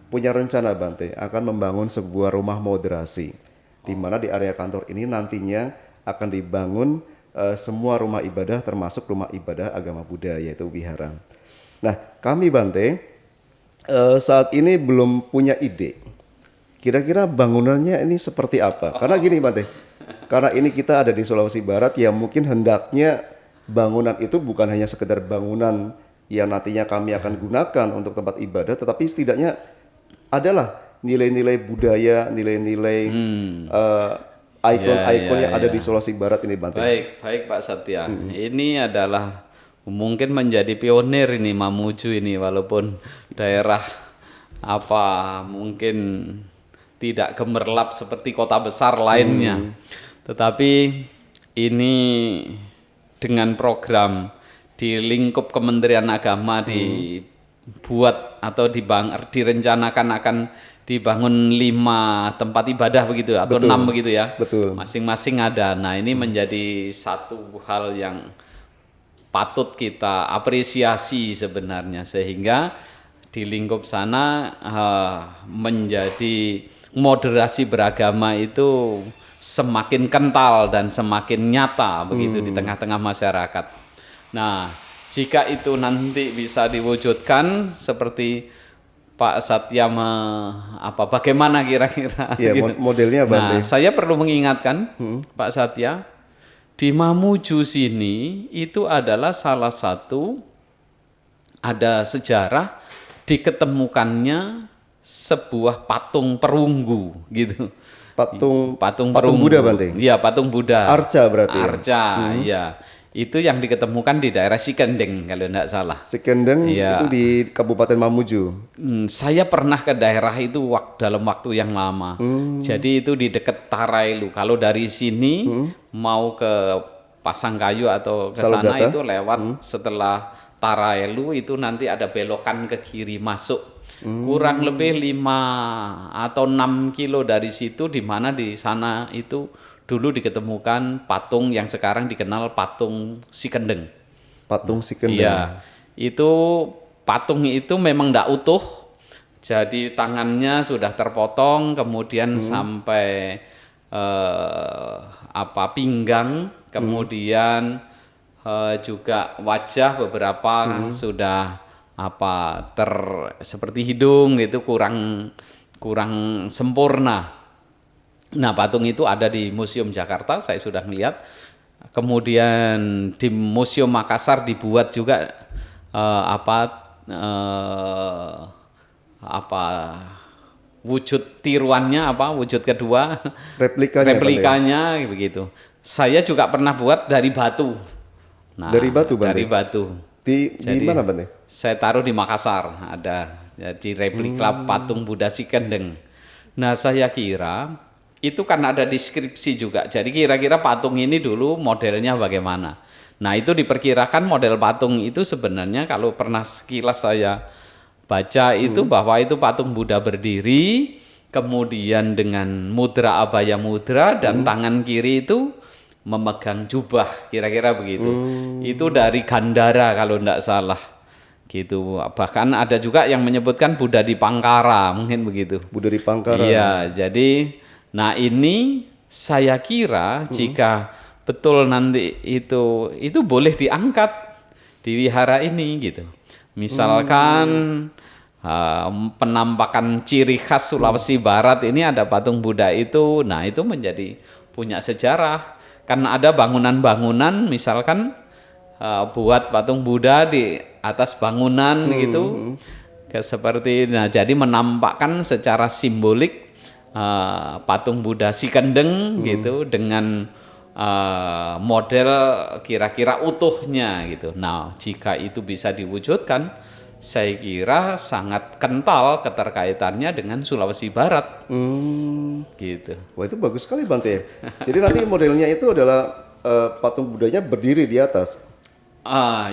punya rencana Bante akan membangun sebuah rumah moderasi di mana di area kantor ini nantinya akan dibangun semua rumah ibadah termasuk rumah ibadah agama Buddha yaitu wihara. Nah, kami Bante saat ini belum punya ide. Kira-kira bangunannya ini seperti apa? Karena gini Bante, karena ini kita ada di Sulawesi Barat ya mungkin hendaknya bangunan itu bukan hanya sekedar bangunan yang nantinya kami akan gunakan untuk tempat ibadah, tetapi setidaknya adalah nilai-nilai budaya, nilai-nilai ikon-ikon yang ada di Sulawesi Barat ini Bante. Baik Pak Satya. Ini adalah mungkin menjadi pionir ini Mamuju ini walaupun daerah mungkin tidak gemerlap seperti kota besar lainnya. Tetapi ini dengan program di lingkup Kementerian Agama dibuat atau direncanakan akan dibangun 5 tempat ibadah begitu atau 6 begitu ya. Betul. Masing-masing ada. Nah, ini menjadi satu hal yang patut kita apresiasi sebenarnya, sehingga di lingkup sana menjadi moderasi beragama itu semakin kental dan semakin nyata begitu di tengah-tengah masyarakat. Nah, jika itu nanti bisa diwujudkan seperti Pak Satya bagaimana kira-kira? Ya, gitu. modelnya Bante. Nah, saya perlu mengingatkan Pak Satya, di Mamuju sini itu adalah salah satu ada sejarah diketemukannya sebuah patung perunggu gitu. Patung Perunggu. Buddha Bante. Iya, patung Buddha. Arca berarti. Arca, ya. Itu yang diketemukan di daerah Sikendeng kalau tidak salah. Sikendeng Iya. itu di Kabupaten Mamuju. Saya pernah ke daerah itu dalam waktu yang lama. Jadi itu di dekat Tarailu. Kalau dari sini mau ke Pasangkayu atau ke sana Salugata. itu lewat setelah Tarailu itu nanti ada belokan ke kiri masuk. Kurang lebih 5 atau 6 kilo dari situ, di mana di sana itu dulu diketemukan patung yang sekarang dikenal patung Sikendeng. Patung Sikendeng. Iya, itu patung itu memang tidak utuh, jadi tangannya sudah terpotong, kemudian sampai pinggang, kemudian juga wajah beberapa sudah seperti hidung itu kurang sempurna. Nah, patung itu ada di Museum Jakarta, saya sudah melihat. Kemudian di Museum Makassar dibuat juga wujud tiruannya, wujud kedua, replikanya begitu. Saya juga pernah buat dari batu. Nah, dari batu, Bante? Dari batu. Di mana, Bante? Saya taruh di Makassar, ada. Jadi replika patung Buddha Sikendeng. Nah, saya kira itu kan ada deskripsi juga. Jadi kira-kira patung ini dulu modelnya bagaimana. Nah, itu diperkirakan model patung itu sebenarnya kalau pernah sekilas saya baca itu bahwa itu patung Buddha berdiri, kemudian dengan mudra abaya mudra dan tangan kiri itu memegang jubah, kira-kira begitu. Itu dari Gandhara kalau tidak salah. Gitu. Bahkan ada juga yang menyebutkan Buddha di Pangkara, mungkin begitu. Buddha di Pangkara. Iya, jadi nah ini saya kira jika betul nanti itu boleh diangkat di wihara ini gitu. Misalkan penampakan ciri khas Sulawesi Barat ini ada patung Buddha itu, nah itu menjadi punya sejarah. Karena ada bangunan-bangunan misalkan buat patung Buddha di atas bangunan gitu. Seperti jadi menampakkan secara simbolik patung Buddha Sikendeng gitu dengan model kira-kira utuhnya gitu. Nah, jika itu bisa diwujudkan, saya kira sangat kental keterkaitannya dengan Sulawesi Barat. Gitu. Wah, itu bagus sekali, Bante. Jadi nanti modelnya itu adalah patung Buddhanya berdiri di atas.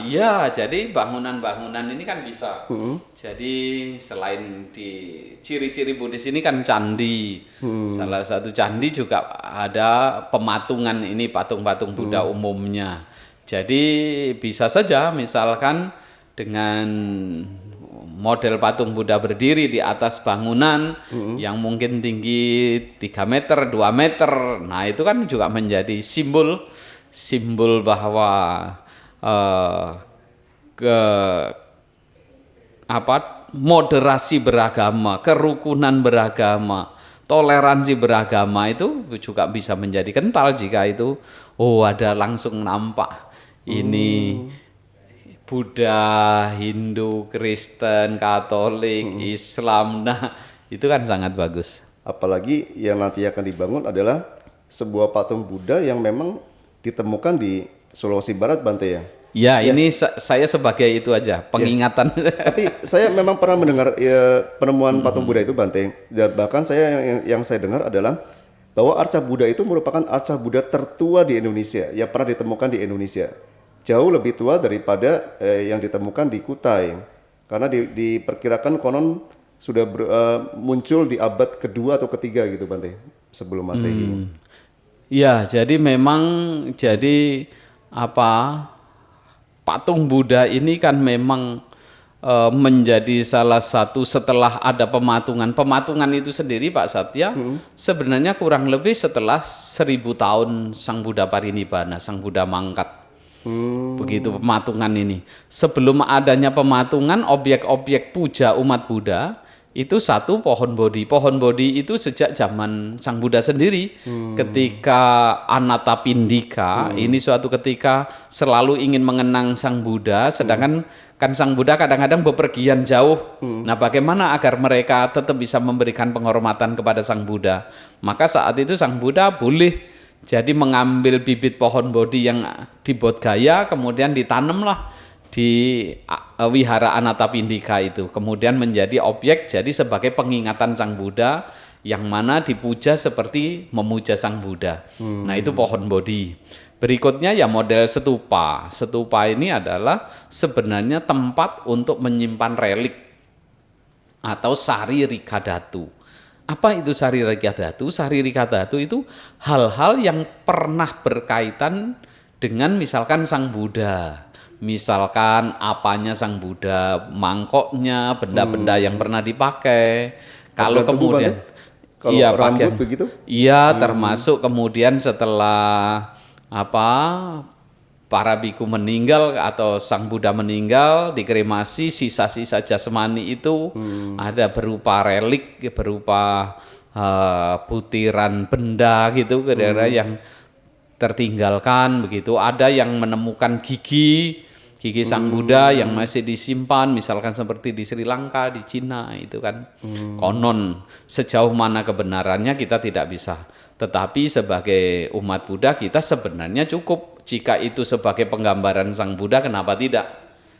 Ya, jadi bangunan-bangunan ini kan bisa. Jadi selain di ciri-ciri Buddhis ini kan candi. Salah satu candi juga ada pematungan ini patung-patung Buddha umumnya. Jadi bisa saja misalkan dengan model patung Buddha berdiri di atas bangunan yang mungkin tinggi 3 meter, 2 meter. Nah, itu kan juga menjadi simbol bahwa moderasi beragama, kerukunan beragama, toleransi beragama itu juga bisa menjadi kental jika itu ada langsung nampak ini Buddha, Hindu, Kristen, Katolik, Islam. Nah, itu kan sangat bagus. Apalagi yang nanti akan dibangun adalah sebuah patung Buddha yang memang ditemukan di Sulawesi Barat, Bante ya. Ya, ini saya sebagai itu aja, pengingatan. Tapi saya memang pernah mendengar ya, penemuan patung Buddha itu Bante. Dan bahkan saya yang saya dengar adalah bahwa arca Buddha itu merupakan arca Buddha tertua di Indonesia yang pernah ditemukan di Indonesia. Jauh lebih tua daripada yang ditemukan di Kutai. Karena diperkirakan konon sudah muncul di abad kedua atau ketiga gitu Bante, sebelum Masehi. Ya, jadi memang jadi apa? Patung Buddha ini kan memang menjadi salah satu setelah ada pematungan. Pematungan itu sendiri Pak Satya sebenarnya kurang lebih setelah 1000 tahun Sang Buddha Parinibbana, Sang Buddha mangkat. Begitu pematungan ini. Sebelum adanya pematungan, objek-objek puja umat Buddha itu satu pohon bodhi. Pohon bodhi itu sejak zaman Sang Buddha sendiri. Ketika Anathapindika, ini suatu ketika selalu ingin mengenang Sang Buddha, sedangkan kan Sang Buddha kadang-kadang bepergian jauh. Nah, bagaimana agar mereka tetap bisa memberikan penghormatan kepada Sang Buddha? Maka saat itu Sang Buddha boleh jadi mengambil bibit pohon bodhi yang di Bodh Gaya, kemudian ditanamlah di wihara Anathapindika itu, kemudian menjadi objek, jadi sebagai pengingatan Sang Buddha yang mana dipuja seperti memuja Sang Buddha. Nah, itu pohon bodhi. Berikutnya ya model stupa. Stupa ini adalah sebenarnya tempat untuk menyimpan relik atau sari rikadhatu. Apa itu sari rikadhatu? Sari rikadhatu itu hal-hal yang pernah berkaitan dengan misalkan Sang Buddha. Misalkan apanya Sang Buddha, mangkoknya, benda-benda yang pernah dipakai. Kalau kemudian iya rambut begitu? Iya, termasuk kemudian setelah apa para biku meninggal atau Sang Buddha meninggal, dikremasi, sisa-sisa jasmani itu ada berupa relik, berupa butiran benda gitu, kira-kira yang tertinggalkan begitu. Ada yang menemukan gigi Sang Buddha yang masih disimpan, misalkan seperti di Sri Lanka, di Cina itu kan. Konon sejauh mana kebenarannya kita tidak bisa. Tetapi sebagai umat Buddha kita sebenarnya cukup jika itu sebagai penggambaran Sang Buddha, kenapa tidak?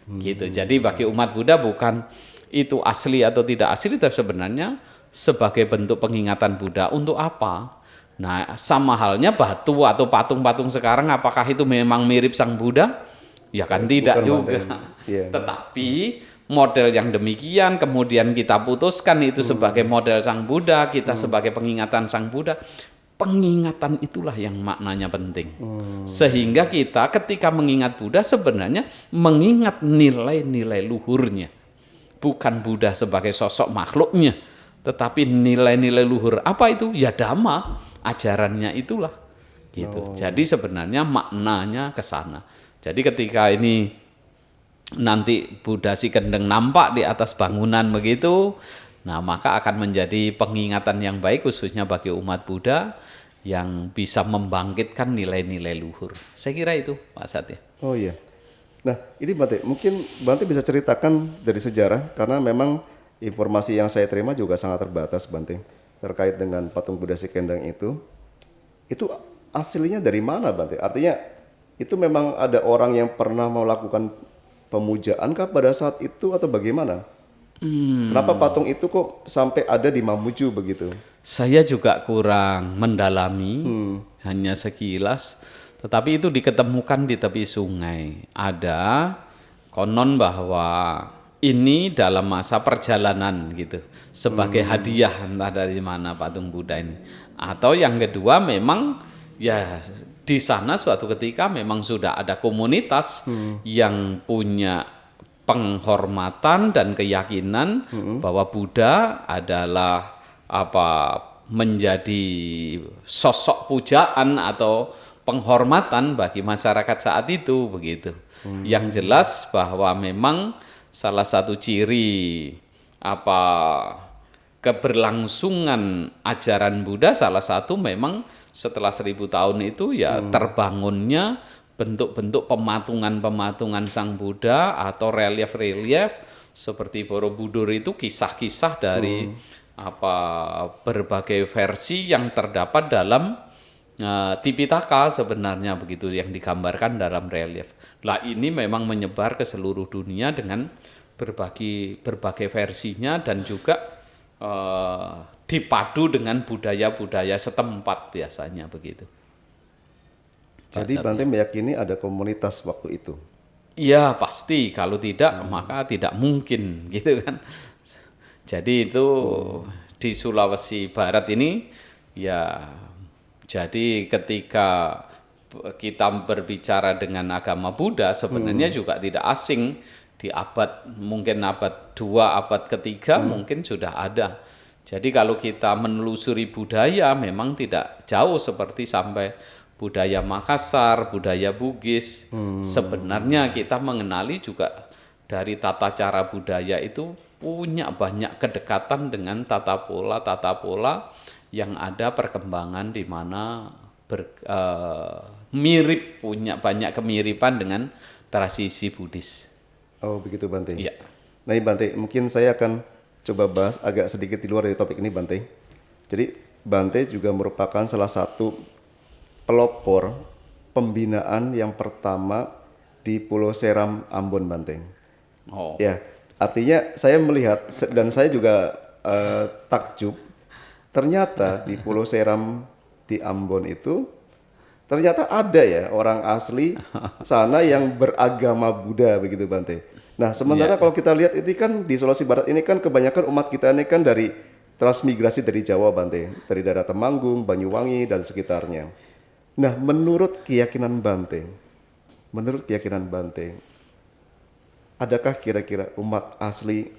Gitu. Jadi bagi umat Buddha bukan itu asli atau tidak asli, tapi sebenarnya sebagai bentuk pengingatan Buddha. Untuk apa? Nah, sama halnya batu atau patung-patung sekarang, apakah itu memang mirip Sang Buddha? Ya kan tidak juga. Tetapi model yang demikian kemudian kita putuskan itu sebagai model Sang Buddha, kita sebagai pengingatan Sang Buddha. Pengingatan itulah yang maknanya penting. Sehingga kita ketika mengingat Buddha sebenarnya mengingat nilai-nilai luhurnya. Bukan Buddha sebagai sosok makhluknya, tetapi nilai-nilai luhur. Apa itu? Ya Dhamma, ajarannya itulah. Gitu. Jadi sebenarnya maknanya ke sana. Jadi ketika ini nanti Buddha si kendeng nampak di atas bangunan begitu, nah maka akan menjadi pengingatan yang baik khususnya bagi umat Buddha yang bisa membangkitkan nilai-nilai luhur. Saya kira itu Pak Satya. Oh iya. Nah ini Bante, mungkin Bante bisa ceritakan dari sejarah, karena memang informasi yang saya terima juga sangat terbatas Bante, terkait dengan patung Buddha si kendeng itu aslinya dari mana Bante? Artinya itu memang ada orang yang pernah melakukan pemujaan kah pada saat itu atau bagaimana? Kenapa patung itu kok sampai ada di Mamuju begitu? Saya juga kurang mendalami, hanya sekilas. Tetapi itu diketemukan di tepi sungai. Ada konon bahwa ini dalam masa perjalanan gitu, sebagai hadiah entah dari mana patung Buddha ini. Atau yang kedua memang ya di sana suatu ketika memang sudah ada komunitas yang punya penghormatan dan keyakinan bahwa Buddha adalah menjadi sosok pujaan atau penghormatan bagi masyarakat saat itu begitu. Yang jelas bahwa memang salah satu ciri keberlangsungan ajaran Buddha salah satu memang setelah 1000 tahun itu ya terbangunnya bentuk-bentuk pematungan-pematungan Sang Buddha atau relief-relief seperti Borobudur itu kisah-kisah dari berbagai versi yang terdapat dalam Tipitaka sebenarnya begitu yang digambarkan dalam relief. Lah ini memang menyebar ke seluruh dunia dengan berbagai versinya dan juga dipadu dengan budaya-budaya setempat biasanya begitu. Jadi Bante meyakini ada komunitas waktu itu. Iya pasti, kalau tidak maka tidak mungkin gitu kan. Jadi itu di Sulawesi Barat ini ya, jadi ketika kita berbicara dengan agama Buddha sebenarnya juga tidak asing. Di mungkin abad 2, abad ketiga mungkin sudah ada. Jadi kalau kita menelusuri budaya memang tidak jauh seperti sampai budaya Makassar, budaya Bugis. Sebenarnya kita mengenali juga dari tata cara budaya itu punya banyak kedekatan dengan tata pola yang ada perkembangan di mana mirip, punya banyak kemiripan dengan tradisi Buddhis. Oh begitu Bante. Iya. Nah Bante, mungkin saya akan coba bahas agak sedikit di luar dari topik ini Bante. Jadi Bante juga merupakan salah satu pelopor pembinaan yang pertama di Pulau Seram, Ambon Bante. Oh. Ya, artinya saya melihat dan saya juga takjub. Ternyata di Pulau Seram di Ambon itu ternyata ada ya orang asli sana yang beragama Buddha begitu Bante. Nah sementara kalau kita lihat ini kan di Sulawesi Barat ini kan kebanyakan umat kita ini kan dari transmigrasi dari Jawa Bante, dari daerah Temanggung, Banyuwangi dan sekitarnya. Nah menurut keyakinan Bante, adakah kira-kira umat asli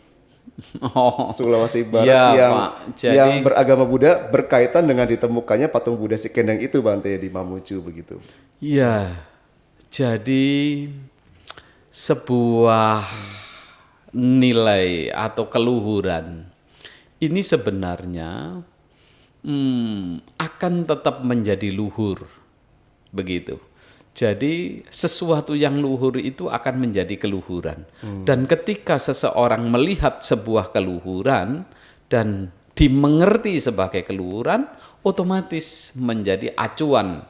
Sulawesi Barat yang beragama Buddha berkaitan dengan ditemukannya patung Buddha si Kendeng itu Bante di Mamuju begitu? Iya, jadi sebuah nilai atau keluhuran ini sebenarnya akan tetap menjadi luhur, begitu. Jadi sesuatu yang luhur itu akan menjadi keluhuran. Dan ketika seseorang melihat sebuah keluhuran dan dimengerti sebagai keluhuran, otomatis menjadi acuan,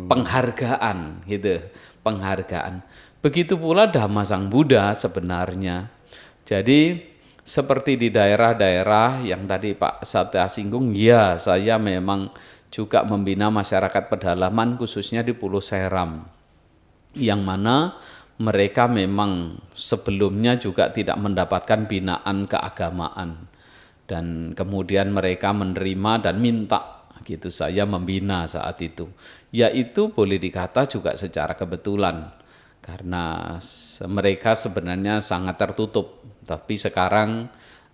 penghargaan gitu, penghargaan. Begitu pula Dhamma Sang Buddha sebenarnya. Jadi seperti di daerah-daerah yang tadi Pak Satya singgung, ya saya memang juga membina masyarakat pedalaman khususnya di Pulau Seram, yang mana mereka memang sebelumnya juga tidak mendapatkan binaan keagamaan dan kemudian mereka menerima dan minta gitu saya membina saat itu, yaitu boleh dikata juga secara kebetulan karena mereka sebenarnya sangat tertutup, tapi sekarang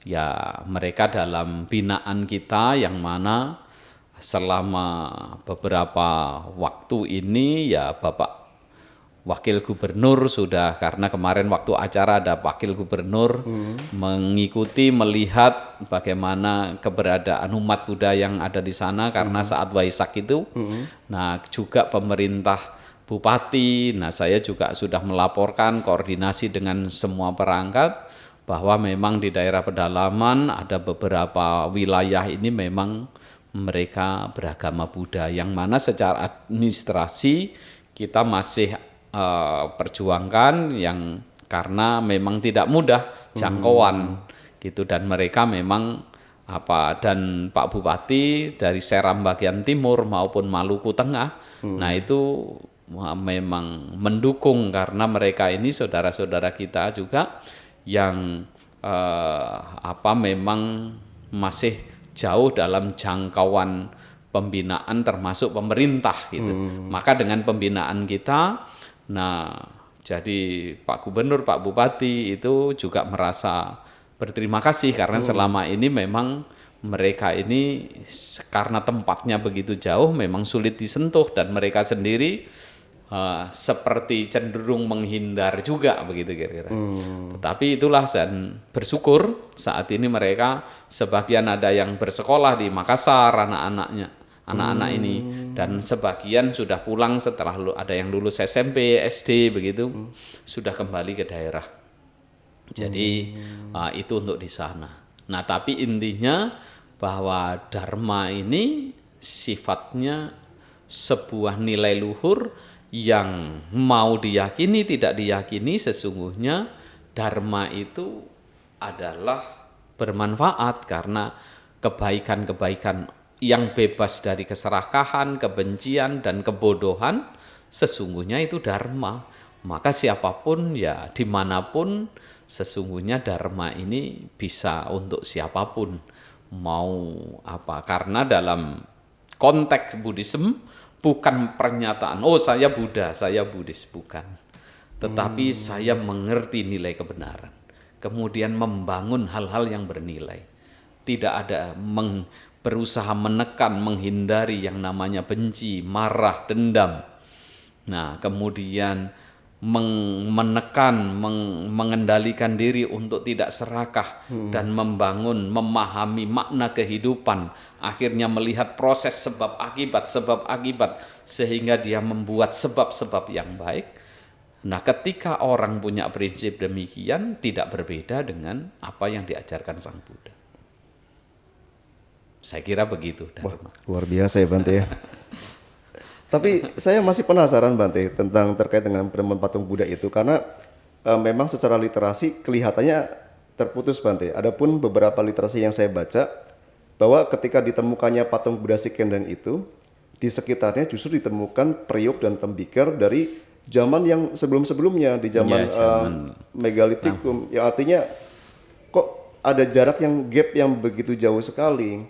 ya mereka dalam binaan kita yang mana selama beberapa waktu ini ya Bapak Wakil Gubernur sudah, karena kemarin waktu acara ada Wakil Gubernur mengikuti melihat bagaimana keberadaan umat Buddha yang ada di sana karena saat Waisak itu. Nah juga pemerintah Bupati, nah saya juga sudah melaporkan koordinasi dengan semua perangkat bahwa memang di daerah pedalaman ada beberapa wilayah ini memang mereka beragama Buddha, yang mana secara administrasi kita masih perjuangkan yang karena memang tidak mudah jangkauan gitu, dan mereka memang dan Pak Bupati dari Seram bagian timur maupun Maluku Tengah, nah itu memang mendukung karena mereka ini saudara-saudara kita juga yang memang masih jauh dalam jangkauan pembinaan termasuk pemerintah gitu. Maka dengan pembinaan kita, nah jadi Pak Gubernur, Pak Bupati itu juga merasa berterima kasih karena selama ini memang mereka ini karena tempatnya begitu jauh memang sulit disentuh dan mereka sendiri seperti cenderung menghindar juga begitu kira-kira. Tetapi itulah dan bersyukur saat ini mereka sebagian ada yang bersekolah di Makassar anak-anak ini, dan sebagian sudah pulang setelah ada yang lulus SMP, SD begitu, sudah kembali ke daerah. Jadi itu untuk di sana. Nah, tapi intinya bahwa Dharma ini sifatnya sebuah nilai luhur yang mau diyakini tidak diyakini sesungguhnya dharma itu adalah bermanfaat karena kebaikan-kebaikan yang bebas dari keserakahan, kebencian, dan kebodohan sesungguhnya itu dharma. Maka siapapun ya dimanapun sesungguhnya dharma ini bisa untuk siapapun mau apa, karena dalam konteks Buddhism bukan pernyataan oh saya Buddha, saya Buddhis, bukan, tetapi saya mengerti nilai kebenaran kemudian membangun hal-hal yang bernilai, tidak ada berusaha menekan, menghindari yang namanya benci, marah, dendam. Nah kemudian menekan, mengendalikan diri untuk tidak serakah dan membangun, memahami makna kehidupan, akhirnya melihat proses sebab akibat sehingga dia membuat sebab-sebab yang baik. Nah ketika orang punya prinsip demikian tidak berbeda dengan apa yang diajarkan Sang Buddha. Saya kira begitu Dharma. Luar biasa ya Bante ya. Tapi saya masih penasaran Bante tentang terkait dengan penemuan patung Buddha itu, karena memang secara literasi kelihatannya terputus Bante. Adapun beberapa literasi yang saya baca bahwa ketika ditemukannya patung Buddha Sikendang itu di sekitarnya justru ditemukan periuk dan tembikar dari zaman yang sebelum-sebelumnya, di zaman megalitikum, yang artinya kok ada jarak yang gap yang begitu jauh sekali.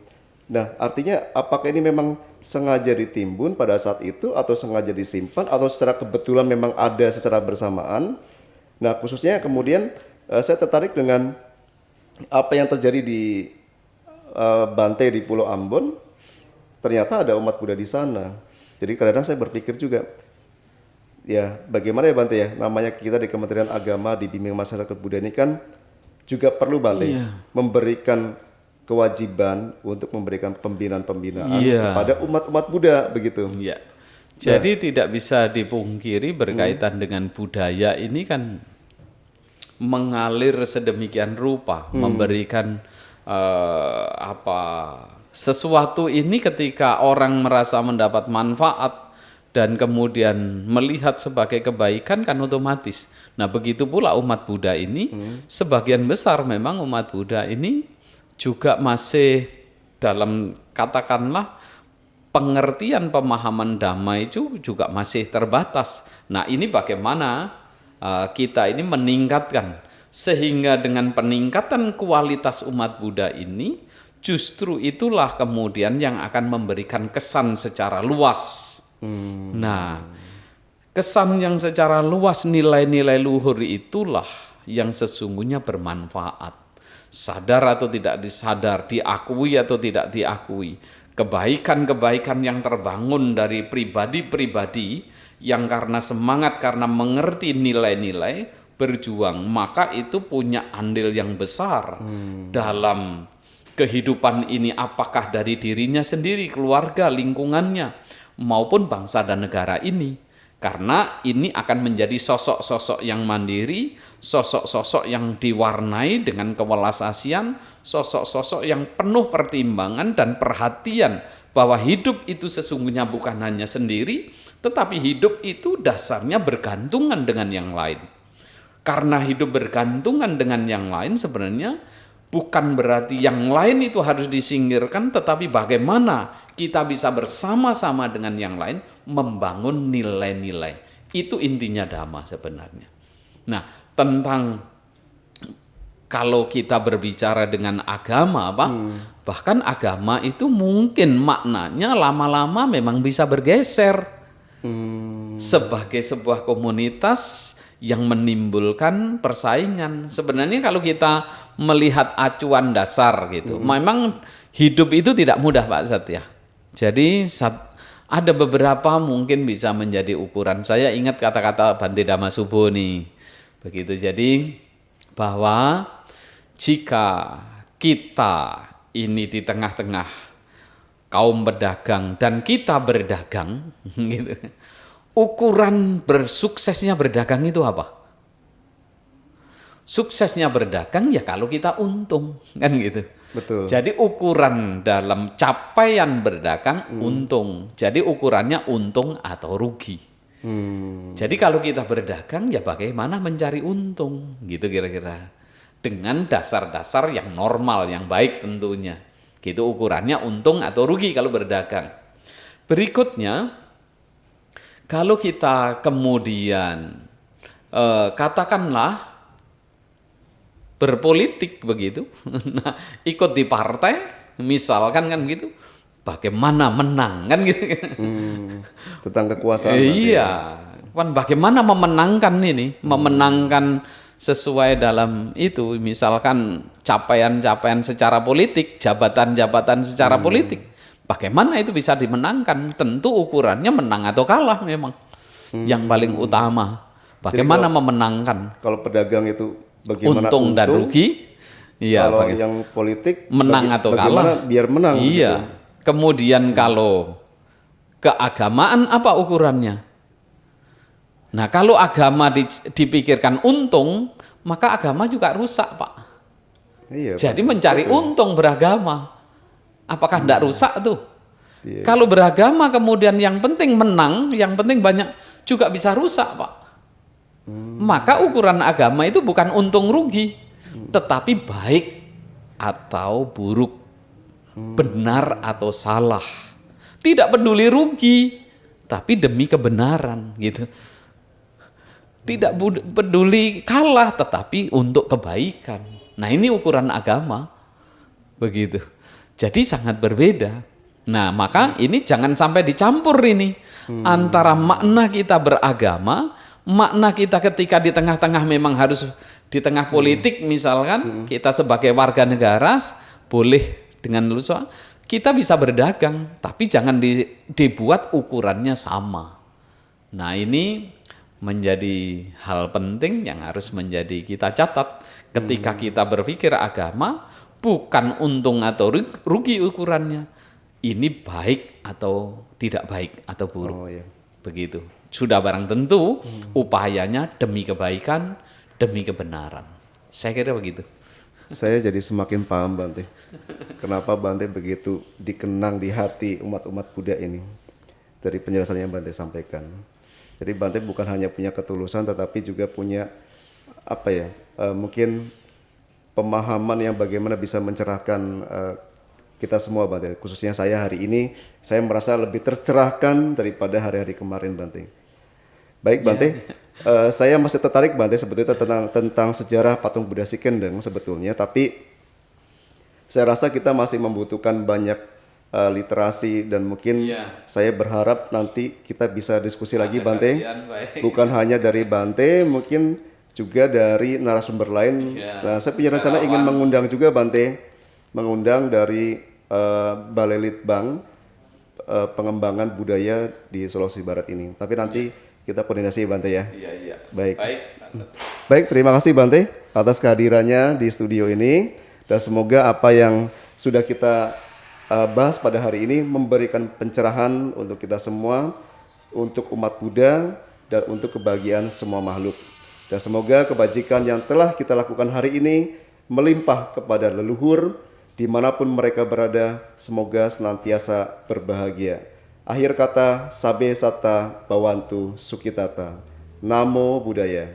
Nah, artinya apakah ini memang sengaja ditimbun pada saat itu atau sengaja disimpan atau secara kebetulan memang ada secara bersamaan? Nah, khususnya kemudian saya tertarik dengan apa yang terjadi di Bante di Pulau Ambon. Ternyata ada umat Buddha di sana. Jadi kadang-kadang saya berpikir juga, ya bagaimana ya Bante ya, namanya kita di Kementerian Agama, di Bimbingan Masyarakat Buddha ini kan juga perlu Bante memberikan kewajiban untuk memberikan pembinaan-pembinaan kepada umat-umat Buddha begitu. Iya. Jadi tidak bisa dipungkiri berkaitan dengan budaya ini kan mengalir sedemikian rupa, memberikan sesuatu ini ketika orang merasa mendapat manfaat dan kemudian melihat sebagai kebaikan kan otomatis. Nah begitu pula umat Buddha ini, sebagian besar memang umat Buddha ini juga masih dalam katakanlah pengertian pemahaman Dhamma itu juga masih terbatas. Nah ini bagaimana kita ini meningkatkan, sehingga dengan peningkatan kualitas umat Buddha ini justru itulah kemudian yang akan memberikan kesan secara luas. Nah, kesan yang secara luas, nilai-nilai luhur itulah yang sesungguhnya bermanfaat. Sadar atau tidak disadar, diakui atau tidak diakui, kebaikan-kebaikan yang terbangun dari pribadi-pribadi yang karena semangat, karena mengerti nilai-nilai, berjuang, maka itu punya andil yang besar dalam kehidupan ini, apakah dari dirinya sendiri, keluarga, lingkungannya, maupun bangsa dan negara ini. Karena ini akan menjadi sosok-sosok yang mandiri, sosok-sosok yang diwarnai dengan kewelas-asian, sosok-sosok yang penuh pertimbangan dan perhatian bahwa hidup itu sesungguhnya bukan hanya sendiri, tetapi hidup itu dasarnya bergantungan dengan yang lain. Karena hidup bergantungan dengan yang lain sebenarnya bukan berarti yang lain itu harus disingkirkan, tetapi bagaimana kita bisa bersama-sama dengan yang lain membangun nilai-nilai. Itu intinya Dhamma sebenarnya. Nah, tentang kalau kita berbicara dengan agama, bahkan agama itu mungkin maknanya lama-lama memang bisa bergeser sebagai sebuah komunitas yang menimbulkan persaingan. Sebenarnya kalau kita melihat acuan dasar gitu, memang hidup itu tidak mudah Pak Satya. Jadi ada beberapa mungkin bisa menjadi ukuran. Saya ingat kata-kata Bante Dhammasubho nih. Begitu, jadi bahwa jika kita ini di tengah-tengah kaum pedagang dan kita berdagang gitu, ukuran bersuksesnya berdagang itu apa? suksesnya berdagang ya kalau kita untung, kan gitu. Betul. Jadi ukuran dalam capaian berdagang untung. Jadi ukurannya untung atau rugi. Jadi kalau kita berdagang ya bagaimana mencari untung, gitu kira-kira. Dengan dasar-dasar yang normal, yang baik tentunya. Gitu ukurannya untung atau rugi kalau berdagang. Berikutnya, kalau kita kemudian katakanlah berpolitik begitu, nah, ikut di partai, misalkan kan gitu, bagaimana menang kan gitu. Tentang kekuasaan. Iya, kan bagaimana memenangkan ini, memenangkan sesuai dalam itu, misalkan capaian-capaian secara politik, jabatan-jabatan secara politik, bagaimana itu bisa dimenangkan? Tentu ukurannya menang atau kalah memang, yang paling utama. Bagaimana memenangkan? Kalau pedagang itu bagaimana Untung dan rugi? Iya. Kalau yang politik menang atau bagaimana kalah? biar menang? Iya. Gitu. Kemudian kalau keagamaan apa ukurannya? Nah, kalau agama dipikirkan untung, maka agama juga rusak, Pak. Iya. Jadi Pak. mencari untung beragama. Apakah tidak rusak tuh? Iya. Kalau beragama kemudian yang penting menang, yang penting banyak, juga bisa rusak, Pak. Maka ukuran agama itu bukan untung rugi, tetapi baik atau buruk, benar atau salah. Tidak peduli rugi, tapi demi kebenaran gitu. Tidak peduli kalah, tetapi untuk kebaikan. Nah, ini ukuran agama. Begitu. Jadi sangat berbeda. Nah, maka ini jangan sampai dicampur ini antara makna kita beragama, makna kita ketika di tengah-tengah memang harus di tengah politik misalkan kita sebagai warga negara boleh dengan lusa kita bisa berdagang, tapi jangan dibuat ukurannya sama. Nah, ini menjadi hal penting yang harus menjadi kita catat ketika kita berpikir agama, bukan untung atau rugi ukurannya. Ini baik atau tidak baik atau buruk. Oh, iya. Begitu. Sudah barang tentu upayanya demi kebaikan, demi kebenaran. Saya kira begitu. Saya jadi semakin paham Bante. Kenapa Bante begitu dikenang di hati umat-umat Buddha ini dari penjelasan yang Bante sampaikan. Jadi Bante bukan hanya punya ketulusan tetapi juga punya mungkin pemahaman yang bagaimana bisa mencerahkan kita semua Bante. Khususnya saya hari ini saya merasa lebih tercerahkan daripada hari-hari kemarin Bante. Baik Bante, saya masih tertarik Bante sebetulnya tentang sejarah patung Buddha Si Kendeng sebetulnya, tapi saya rasa kita masih membutuhkan banyak literasi dan mungkin saya berharap nanti kita bisa diskusi lagi Bante, bukan hanya dari Bante, mungkin juga dari narasumber lain. Nah, saya punya rencana ingin mengundang juga Bante, mengundang dari Balai Litbang pengembangan budaya di Sulawesi Barat ini. Tapi nanti kita koordinasi Bante ya. Iya. Baik. Baik, terima kasih Bante atas kehadirannya di studio ini dan semoga apa yang sudah kita bahas pada hari ini memberikan pencerahan untuk kita semua, untuk umat Buddha dan untuk kebahagiaan semua makhluk. Dan semoga kebajikan yang telah kita lakukan hari ini melimpah kepada leluhur dimanapun mereka berada, semoga senantiasa berbahagia. Akhir kata, sabe sata bawantu sukitata. Namo Buddhaya.